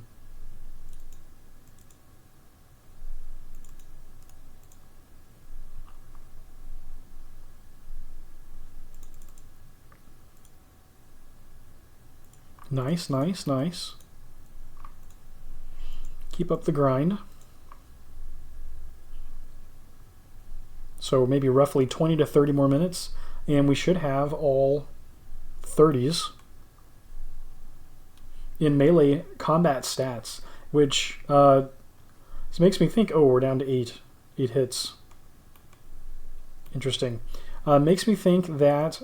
Nice, nice, nice. Keep up the grind. So maybe roughly 20 to 30 more minutes, and we should have all 30s in melee combat stats, which this makes me think, oh, we're down to 8 hits. Interesting. Makes me think that,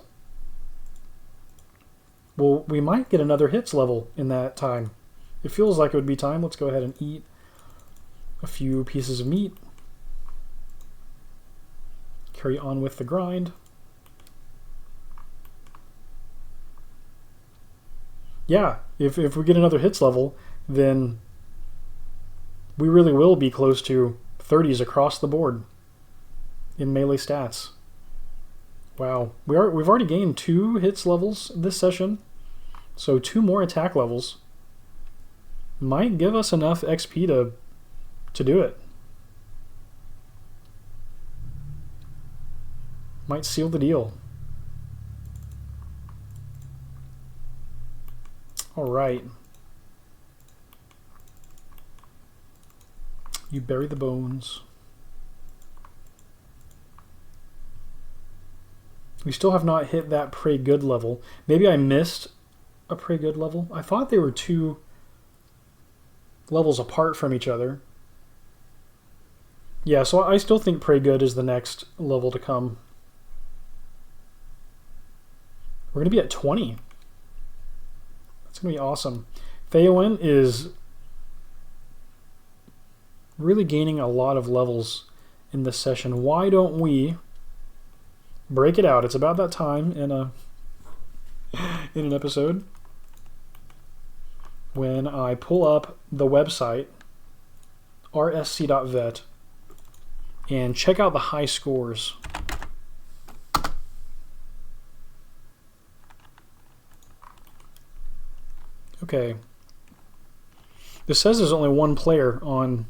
well, we might get another hits level in that time. It feels like it would be time. Let's go ahead and eat a few pieces of meat. Carry on with the grind. Yeah, if we get another hits level, then we really will be close to 30s across the board in melee stats. Wow, we've already gained 2 hits levels this session, so 2 more attack levels might give us enough XP to do it. Might seal the deal. All right. You bury the bones. We still have not hit that pray good level. Maybe I missed a pray good level. I thought they were 2 levels apart from each other. Yeah, so I still think pray good is the next level to come. We're going to be at 20. That's going to be awesome. Theoin is really gaining a lot of levels in this session. Why don't we break it out? It's about that time in an episode when I pull up the website rsc.vet and check out the high scores. Okay. This says there's only one player on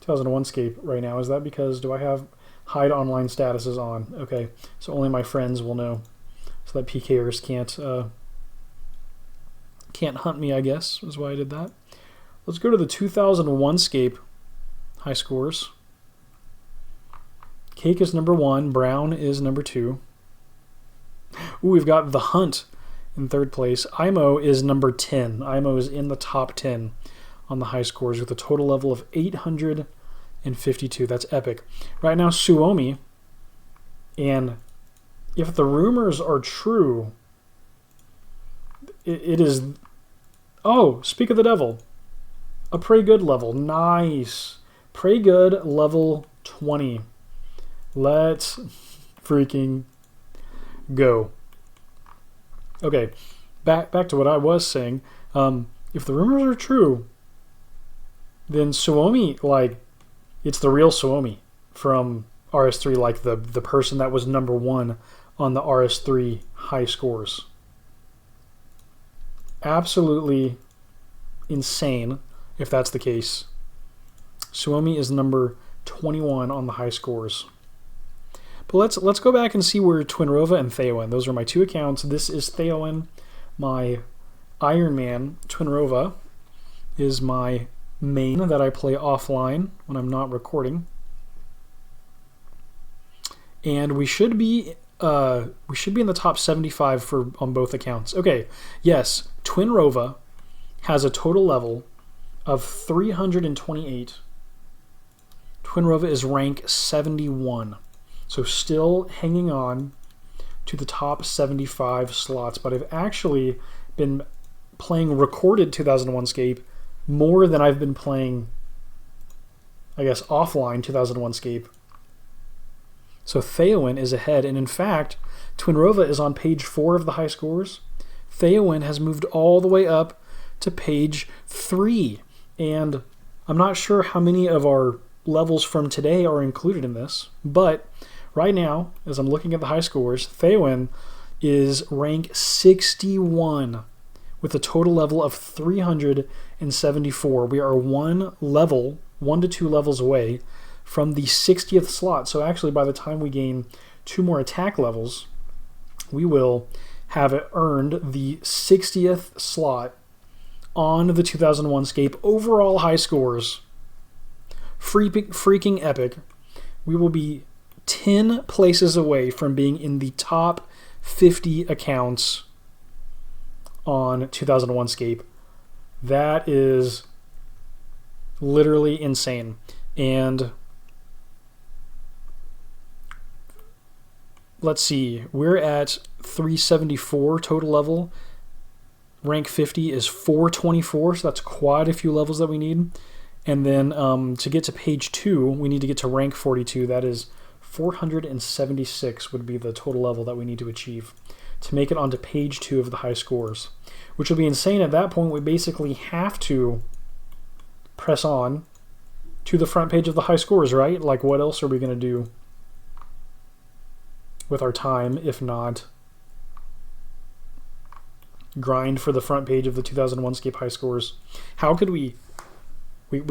2001Scape right now. Is that because do I have Hide online status is on. Okay, so only my friends will know, so that PKers can't hunt me, I guess, is why I did that. Let's go to the 2001Scape high scores. Cake is number 1. Brown is number 2. Ooh, we've got The Hunt in 3rd place. IMO is number 10. IMO is in the top 10 on the high scores with a total level of 852. That's epic. Right now, Suomi, and if the rumors are true, it is... Oh, speak of the devil. A Pray Good level. Nice. Pray Good level 20. Let's freaking go. Okay, back to what I was saying. If the rumors are true, then Suomi, like, it's the real Suomi from RS3, like the person that was number 1 on the RS3 high scores. Absolutely insane if that's the case. Suomi is number 21 on the high scores. But let's go back and see where Twinrova and Theoin. Those are my 2 accounts. This is Theoin. My Ironman Twinrova is my main that I play offline when I'm not recording. And we should be in the top 75 on both accounts. Okay, yes, Twinrova has a total level of 328. Twinrova is rank 71. So still hanging on to the top 75 slots, but I've actually been playing recorded 2001Scape more than I've been playing, I guess, offline 2001Scape. So Theoin is ahead, and in fact, Twinrova is on page 4 of the high scores. Theoin has moved all the way up to page 3, and I'm not sure how many of our levels from today are included in this, but right now, as I'm looking at the high scores, Theoin is rank 61 with a total level of 374. We are 1 to 2 levels away from the 60th slot. So actually, by the time we gain 2 more attack levels, we will have earned the 60th slot on the 2001Scape overall high scores. Freaking epic. We will be 10 places away from being in the top 50 accounts on 2001Scape. That is literally insane. And let's see, we're at 374 total level. Rank 50 is 424, so that's quite a few levels that we need. And then to get to page 2, we need to get to rank 42. That is 476 would be the total level that we need to achieve to make it onto page 2 of the high scores, which will be insane. At that point, we basically have to press on to the front page of the high scores, right? Like, what else are we going to do with our time if not grind for the front page of the 2001Scape high scores? How could we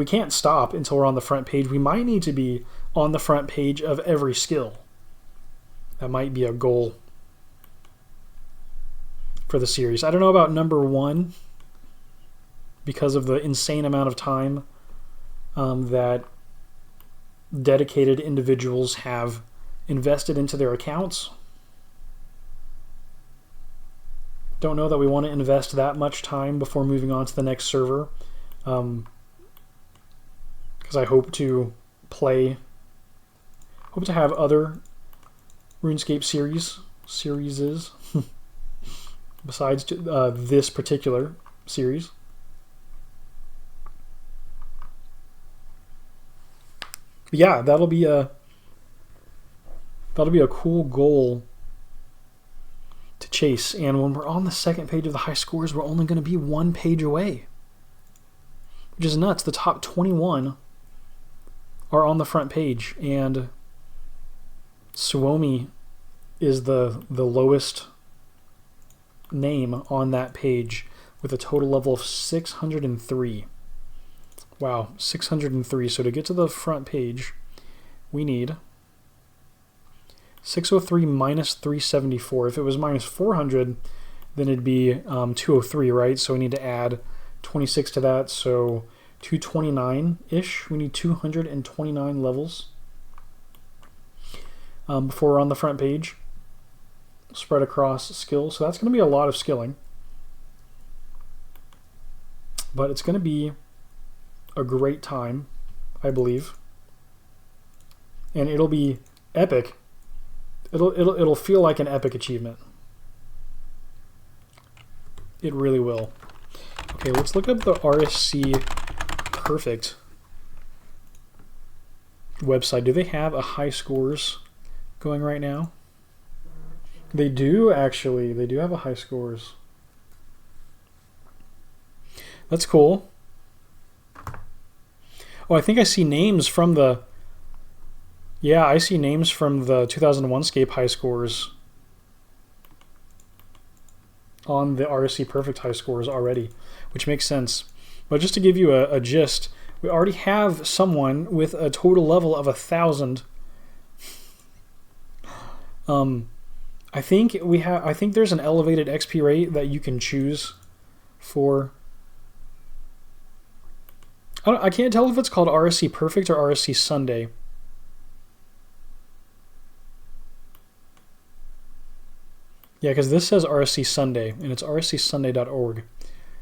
can't stop until we're on the front page. We might need to be on the front page of every skill. That might be a goal for the series. I don't know about number 1 because of the insane amount of time that dedicated individuals have invested into their accounts. Don't know that we want to invest that much time before moving on to the next server. Because I hope to have other RuneScape series besides this particular series. But yeah, that'll be a cool goal to chase. And when we're on the second page of the high scores, we're only going to be 1 page away, which is nuts. The top 21 are on the front page, and Suomi is the lowest name on that page with a total level of 603. Wow, 603. So to get to the front page, we need 603 minus 374. If it was minus 400, then it'd be 203, right? So we need to add 26 to that, so 229-ish. We need 229 levels before we're on the front page. Spread across skills. So that's going to be a lot of skilling. But it's going to be a great time, I believe. And it'll be epic. It'll feel like an epic achievement. It really will. Okay, let's look up the RSC Perfect website. Do they have a high scores going right now? They do, actually. They do have a high scores. That's cool. Oh, I think I see names from the... Yeah, I see names from the 2001Scape high scores on the RSC Perfect high scores already, which makes sense. But just to give you a gist, we already have someone with a total level of 1,000. I think there's an elevated XP rate that you can choose for. I can't tell if it's called RSC Perfect or RSC Sunday. Yeah, because this says RSC Sunday, and it's rscsunday.org.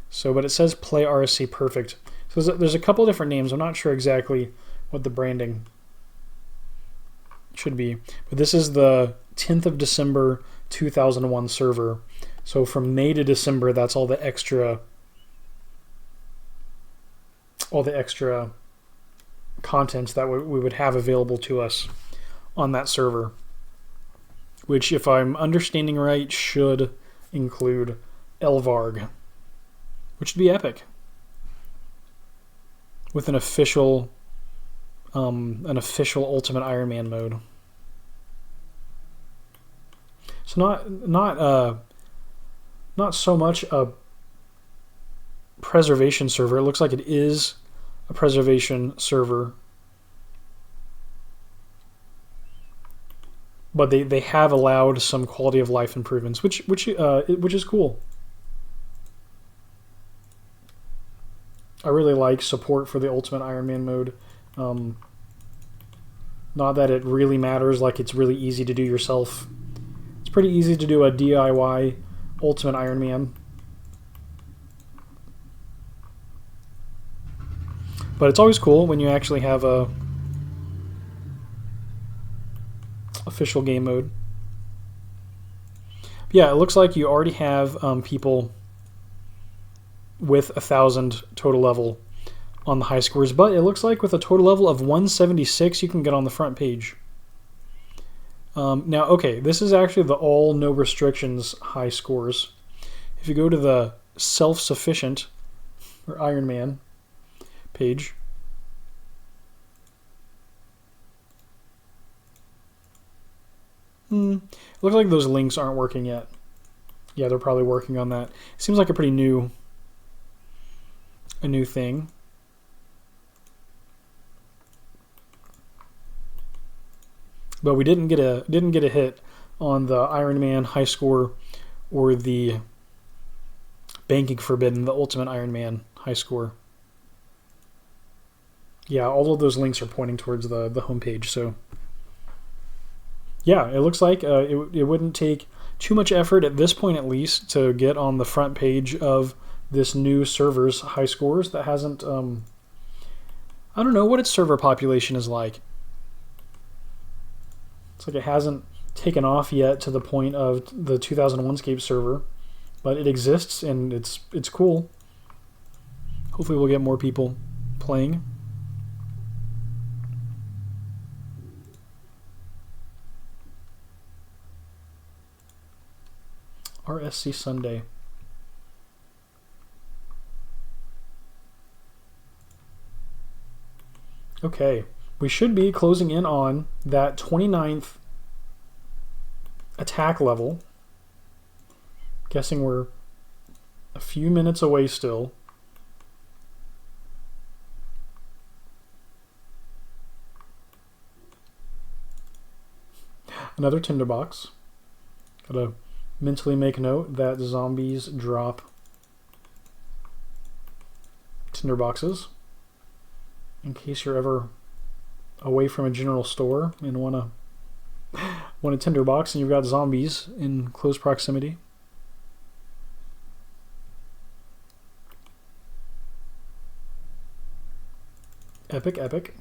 So, but it says Play RSC Perfect. So there's a couple different names. I'm not sure exactly what the branding should be. But this is the 10th of December 2001 server. So from May to December, that's all the extra contents that we would have available to us on that server. Which, if I'm understanding right, should include Elvarg, which would be epic, with an official Ultimate Ironman mode. So not so much a preservation server. It looks like it is a preservation server. But they have allowed some quality of life improvements, which is cool. I really like support for the Ultimate Ironman mode. Not that it really matters, like it's really easy to do yourself. It's pretty easy to do a DIY Ultimate Ironman. But it's always cool when you actually have a official game mode. Yeah, it looks like you already have people with 1,000 total level on the high scores, but it looks like with a total level of 176 you can get on the front page. Now, okay, this is actually the all no restrictions high scores. If you go to the self-sufficient or Ironman page, it looks like those links aren't working yet. Yeah, they're probably working on that. Seems like a pretty new thing. But we didn't get a hit on the Ironman high score or the Banking Forbidden, the Ultimate Ironman high score. Yeah, all of those links are pointing towards the homepage, so yeah, it looks like it wouldn't take too much effort at this point, at least, to get on the front page of this new server's high scores that hasn't... I don't know what its server population is like. It's like it hasn't taken off yet to the point of the 2001Scape server, but it exists and it's cool. Hopefully we'll get more people playing. RSC Sunday. Okay, we should be closing in on that 29th attack level. Guessing we're a few minutes away still. Another tinderbox. Gotta mentally make note that zombies drop tinderboxes in case you're ever away from a general store and want a tinderbox and you've got zombies in close proximity. Epic, epic.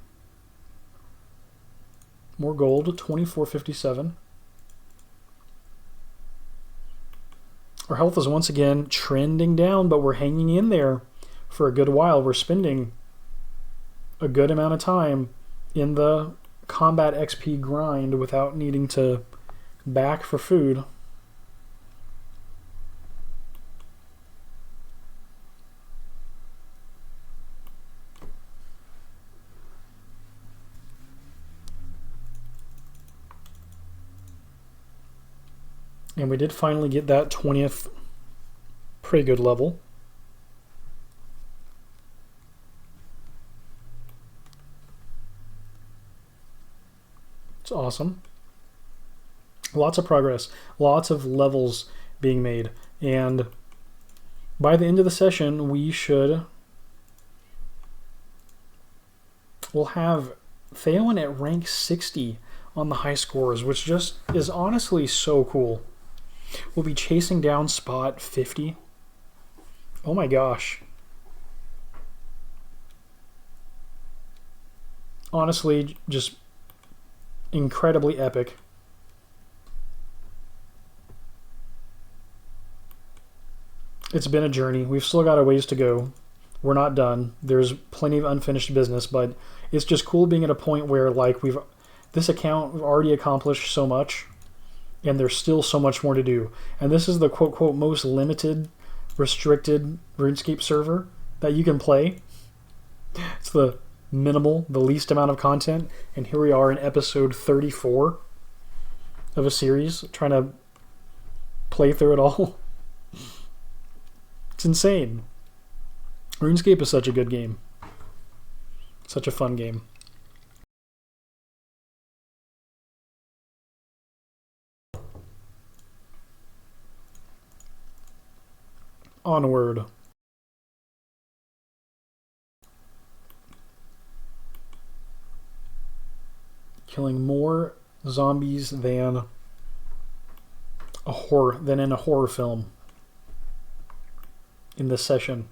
More gold, 2457. Our health is once again trending down, but we're hanging in there for a good while. We're spending a good amount of time in the combat XP grind without needing to back for food. And we did finally get that 20th pretty good level. It's awesome. Lots of progress, lots of levels being made, and by the end of the session we'll have Theoin at rank 60 on the high scores, which just is honestly so cool. We'll be chasing down spot 50. Oh my gosh. Honestly, just incredibly epic. It's been a journey. We've still got a ways to go. We're not done. There's plenty of unfinished business, but it's just cool being at a point where, like, this account, we've already accomplished so much, and there's still so much more to do. And this is the quote-quote most limited, restricted RuneScape server that you can play. It's the least amount of content, and here we are in episode 34 of a series, trying to play through it all. It's insane. RuneScape is such a good game. Such a fun game. Onward. Killing more zombies than in a horror film in this session.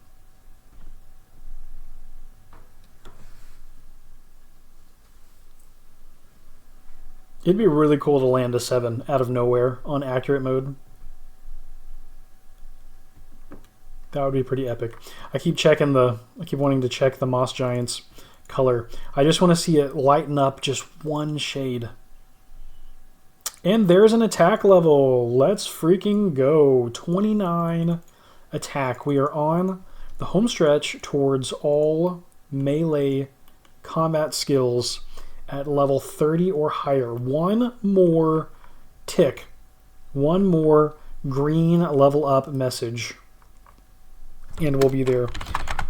It'd be really cool to land a 7 out of nowhere on accurate mode. That would be pretty epic. I keep wanting to check the Moss Giant's color. I just want to see it lighten up just one shade. And there's an attack level. Let's freaking go. 29 attack. We are on the home stretch towards all melee combat skills at level 30 or higher. One more tick. One more green level up message. And we'll be there.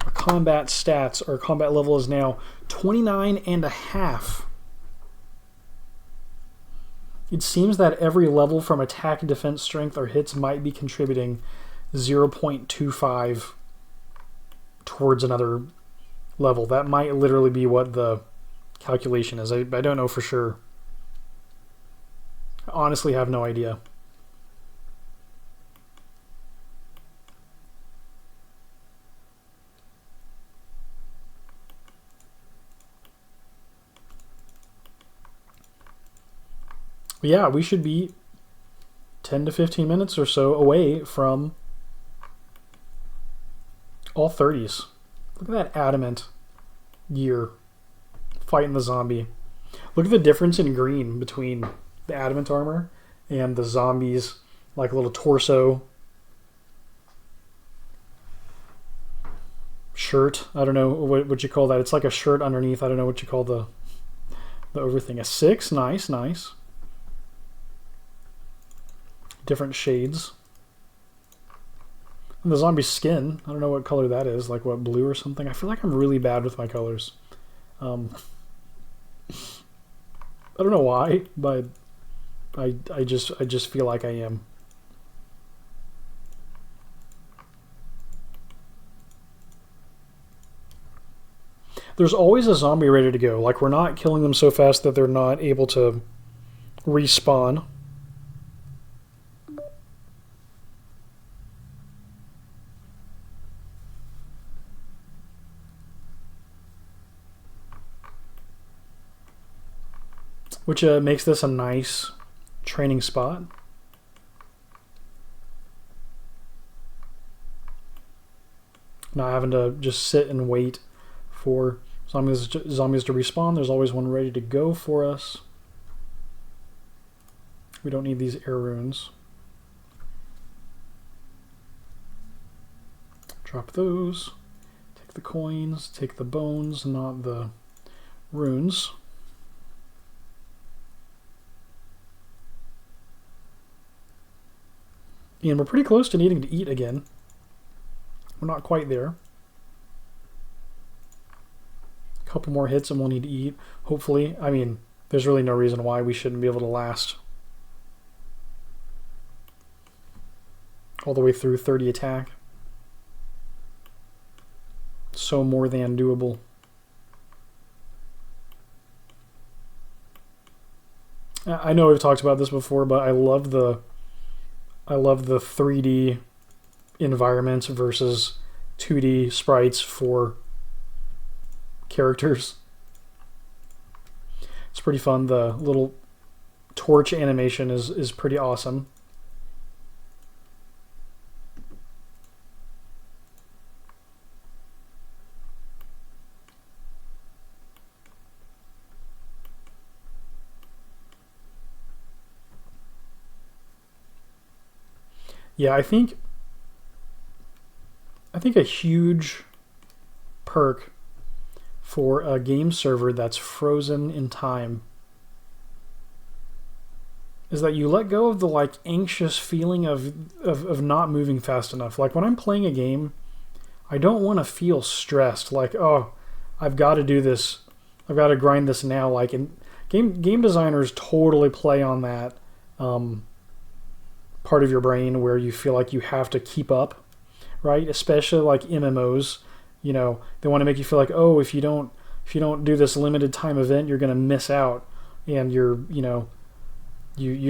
Our combat stats, our combat level is now 29.5. It seems that every level from attack, defense, strength, or hits might be contributing 0.25 towards another level. That might literally be what the calculation is. I don't know for sure. I honestly have no idea. Yeah, we should be 10 to 15 minutes or so away from all 30s. Look at that adamant gear fighting the zombie. Look at the difference in green between the adamant armor and the zombies, like a little torso shirt. I don't know what you call that. It's like a shirt underneath. I don't know what you call the over thing. A 6? Nice, nice. Different shades. And the zombie's skin, I don't know what color that is, like what, blue or something? I feel like I'm really bad with my colors. I don't know why, but I just feel like I am. There's always a zombie ready to go. Like, we're not killing them so fast that they're not able to respawn. Which makes this a nice training spot. Not having to just sit and wait for zombies to respawn. There's always one ready to go for us. We don't need these air runes. Drop those. Take the coins. Take the bones, not the runes. And we're pretty close to needing to eat again. We're not quite there. A couple more hits and we'll need to eat. Hopefully. I mean, there's really no reason why we shouldn't be able to last all the way through 30 attack. So more than doable. I know we've talked about this before, but I love the 3D environments versus 2D sprites for characters. It's pretty fun. The little torch animation is pretty awesome. Yeah, I think a huge perk for a game server that's frozen in time is that you let go of the like anxious feeling of not moving fast enough. Like when I'm playing a game, I don't want to feel stressed like, oh, I've got to do this. I've got to grind this now. Like, and game designers totally play on that part of your brain where you feel like you have to keep up, right? Especially like MMOs, you know, they want to make you feel like, oh, if you don't do this limited time event, you're going to miss out, and you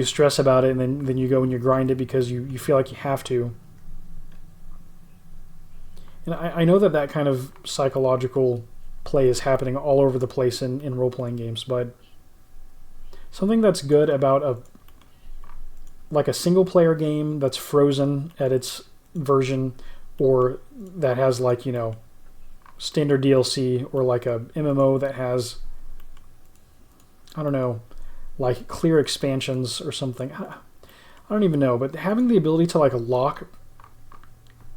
stress about it, and then you go and you grind it because you feel like you have to. And I know that kind of psychological play is happening all over the place in role-playing games, but something that's good about a single-player game that's frozen at its version, or that has like, you know, standard DLC, or like a MMO that has, I don't know, like clear expansions or something. I don't even know, but having the ability to like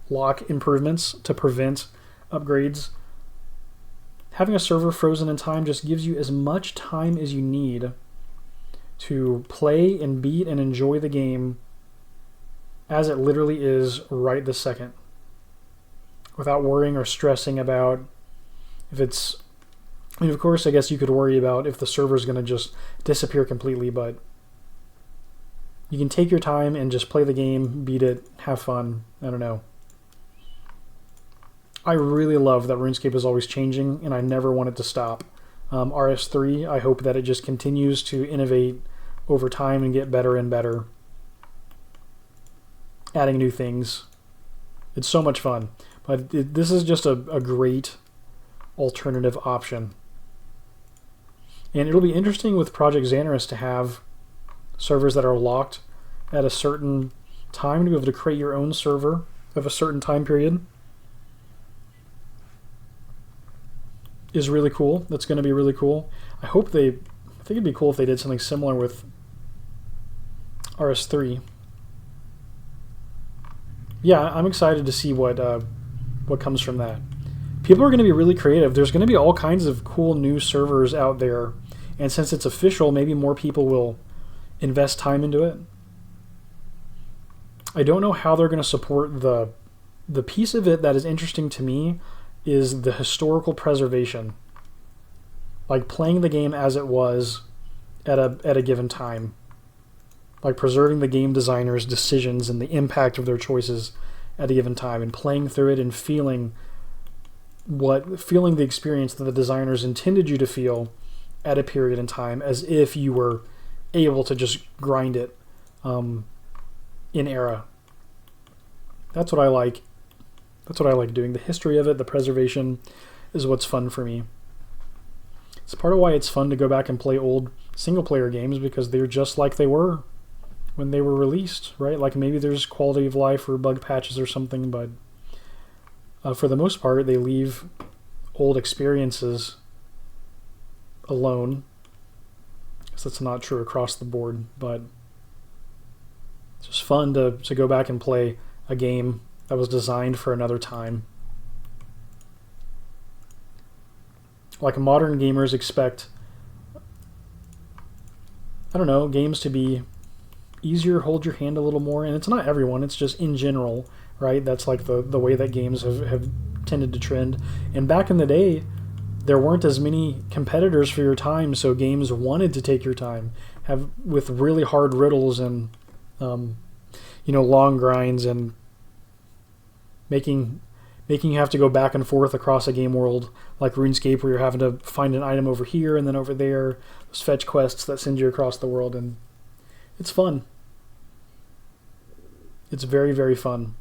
lock improvements to prevent upgrades, having a server frozen in time just gives you as much time as you need to play and beat and enjoy the game as it literally is right this second, without worrying or stressing about if it's... I mean, of course, I guess you could worry about if the server's going to just disappear completely, but you can take your time and just play the game, beat it, have fun. I don't know. I really love that RuneScape is always changing, and I never want it to stop. RS3, I hope that it just continues to innovate over time and get better and better, adding new things. It's so much fun. But this is just a great alternative option. And it'll be interesting with Project Xanaris to have servers that are locked at a certain time, to be able to create your own server of a certain time period. Is really cool. That's going to be really cool. I think it'd be cool if they did something similar with RS3. Yeah, I'm excited to see what comes from that. People are going to be really creative. There's going to be all kinds of cool new servers out there, and since it's official, maybe more people will invest time into it. I don't know how they're going to support the piece of it that is interesting to me is the historical preservation, like playing the game as it was at a given time. like preserving the game designer's decisions and the impact of their choices at a given time, and playing through it and feeling the experience that the designers intended you to feel at a period in time, as if you were able to just grind it in era. That's what I like. That's what I like doing. The history of it, the preservation, is what's fun for me. It's part of why it's fun to go back and play old single-player games, because they're just like they were when they were released, right? Like maybe there's quality of life or bug patches or something, but for the most part, they leave old experiences alone. I guess that's not true across the board, but it's just fun to go back and play a game that was designed for another time. Like modern gamers expect, I don't know, games to be easier, hold your hand a little more, and it's not everyone, it's just in general, right? That's like the way that games have tended to trend. And back in the day, there weren't as many competitors for your time, so games wanted to take your time, with really hard riddles and long grinds, and making you have to go back and forth across a game world, like RuneScape, where you're having to find an item over here and then over there. There's fetch quests that send you across the world, and it's fun. It's very, very fun.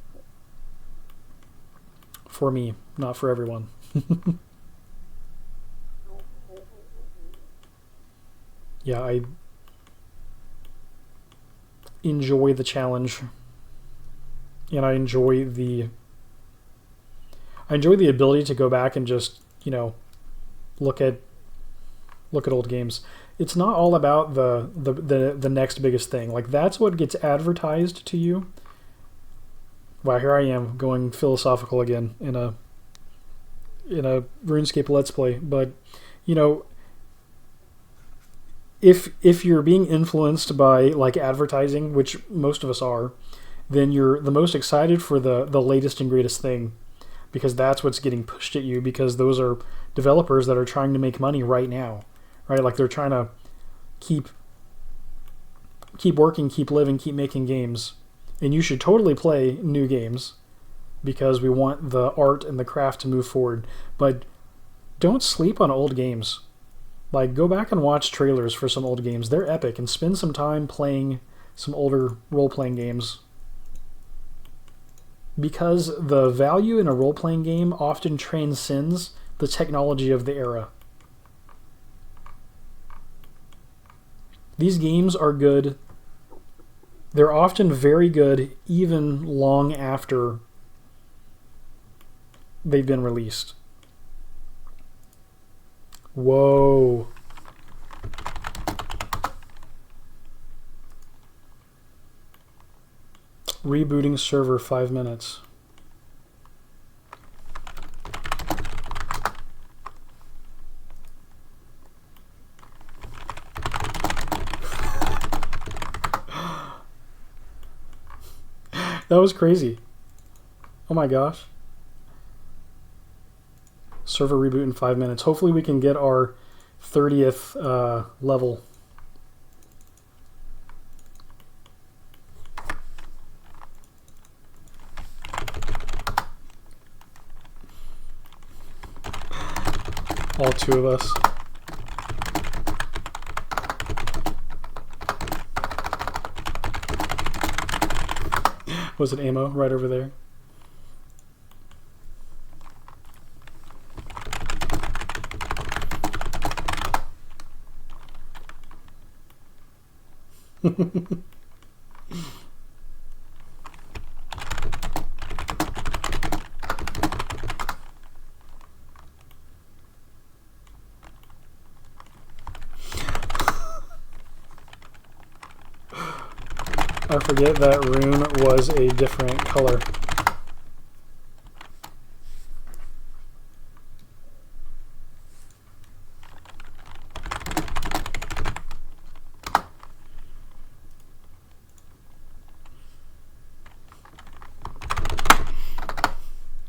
For me, not for everyone. Yeah, I enjoy the challenge, and I enjoy the ability to go back and just, look at old games. It's not all about the next biggest thing. Like, that's what gets advertised to you. Wow, here I am going philosophical again in a RuneScape Let's Play. But, if you're being influenced by like advertising, which most of us are, then you're the most excited for the latest and greatest thing, because that's what's getting pushed at you, because those are developers that are trying to make money right now, right? Like they're trying to keep working, keep living, keep making games. And you should totally play new games, because we want the art and the craft to move forward. But don't sleep on old games. Like, go back and watch trailers for some old games. They're epic, and spend some time playing some older role-playing games. Because the value in a role-playing game often transcends the technology of the era. These games are good. They're often very good even long after they've been released. Whoa. Rebooting server 5 minutes. That was crazy. Oh my gosh. Server reboot in 5 minutes. Hopefully we can get our 30th level. All two of us. Was it ammo right over there? I forget that rune was a different color.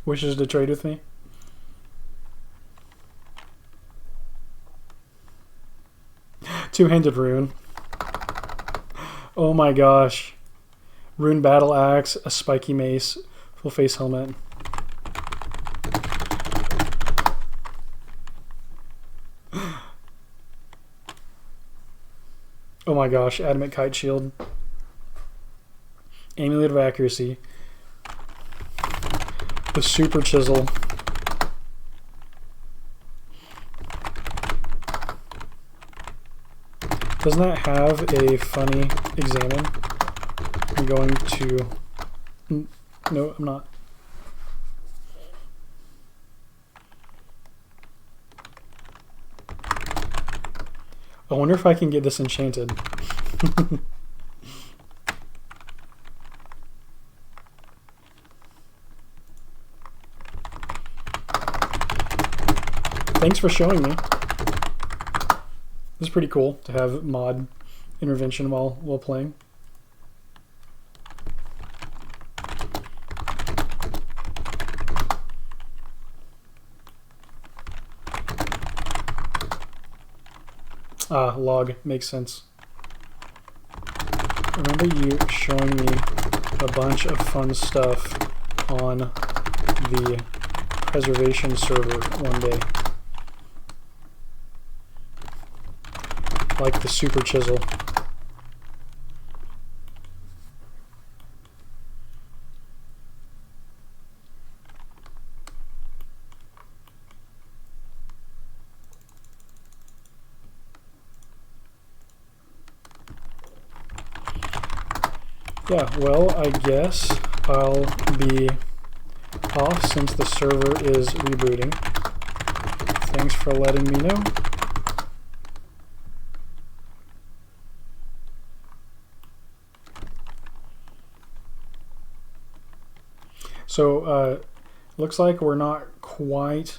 Wishes to trade with me? Two-handed rune. Oh my gosh. Rune battle axe, a spiky mace, full face helmet. Oh my gosh, adamant kite shield. Amulet of accuracy. The super chisel. Doesn't that have a funny examine? I'm going to... No, I'm not. I wonder if I can get this enchanted. Thanks for showing me. This is pretty cool to have mod intervention while playing. Ah, log. Makes sense. I remember you showing me a bunch of fun stuff on the preservation server one day. Like the super chisel. Yeah, well, I guess I'll be off since the server is rebooting. Thanks for letting me know. So, looks like we're not quite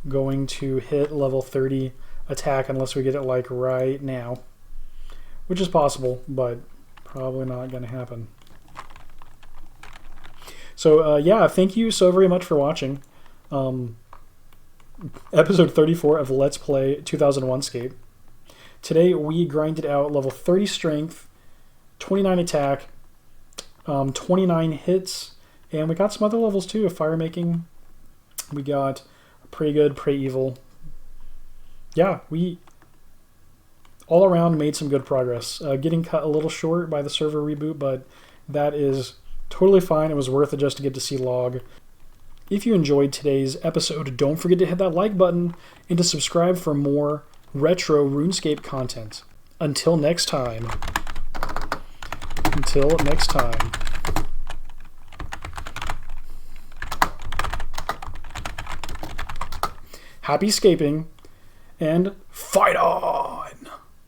going to hit level 30 attack unless we get it like right now, which is possible, but probably not going to happen. So, yeah, thank you so very much for watching episode 34 of Let's Play 2001Scape. Today we grinded out level 30 strength, 29 attack, 29 hits, and we got some other levels too of fire making. We got Pray Good, Pray Evil. Yeah, we all around made some good progress. Getting cut a little short by the server reboot, but that is totally fine. It was worth it just to get to see log. If you enjoyed today's episode, don't forget to hit that like button and to subscribe for more retro RuneScape content. Until next time. Until next time. Happy scaping, and fight on!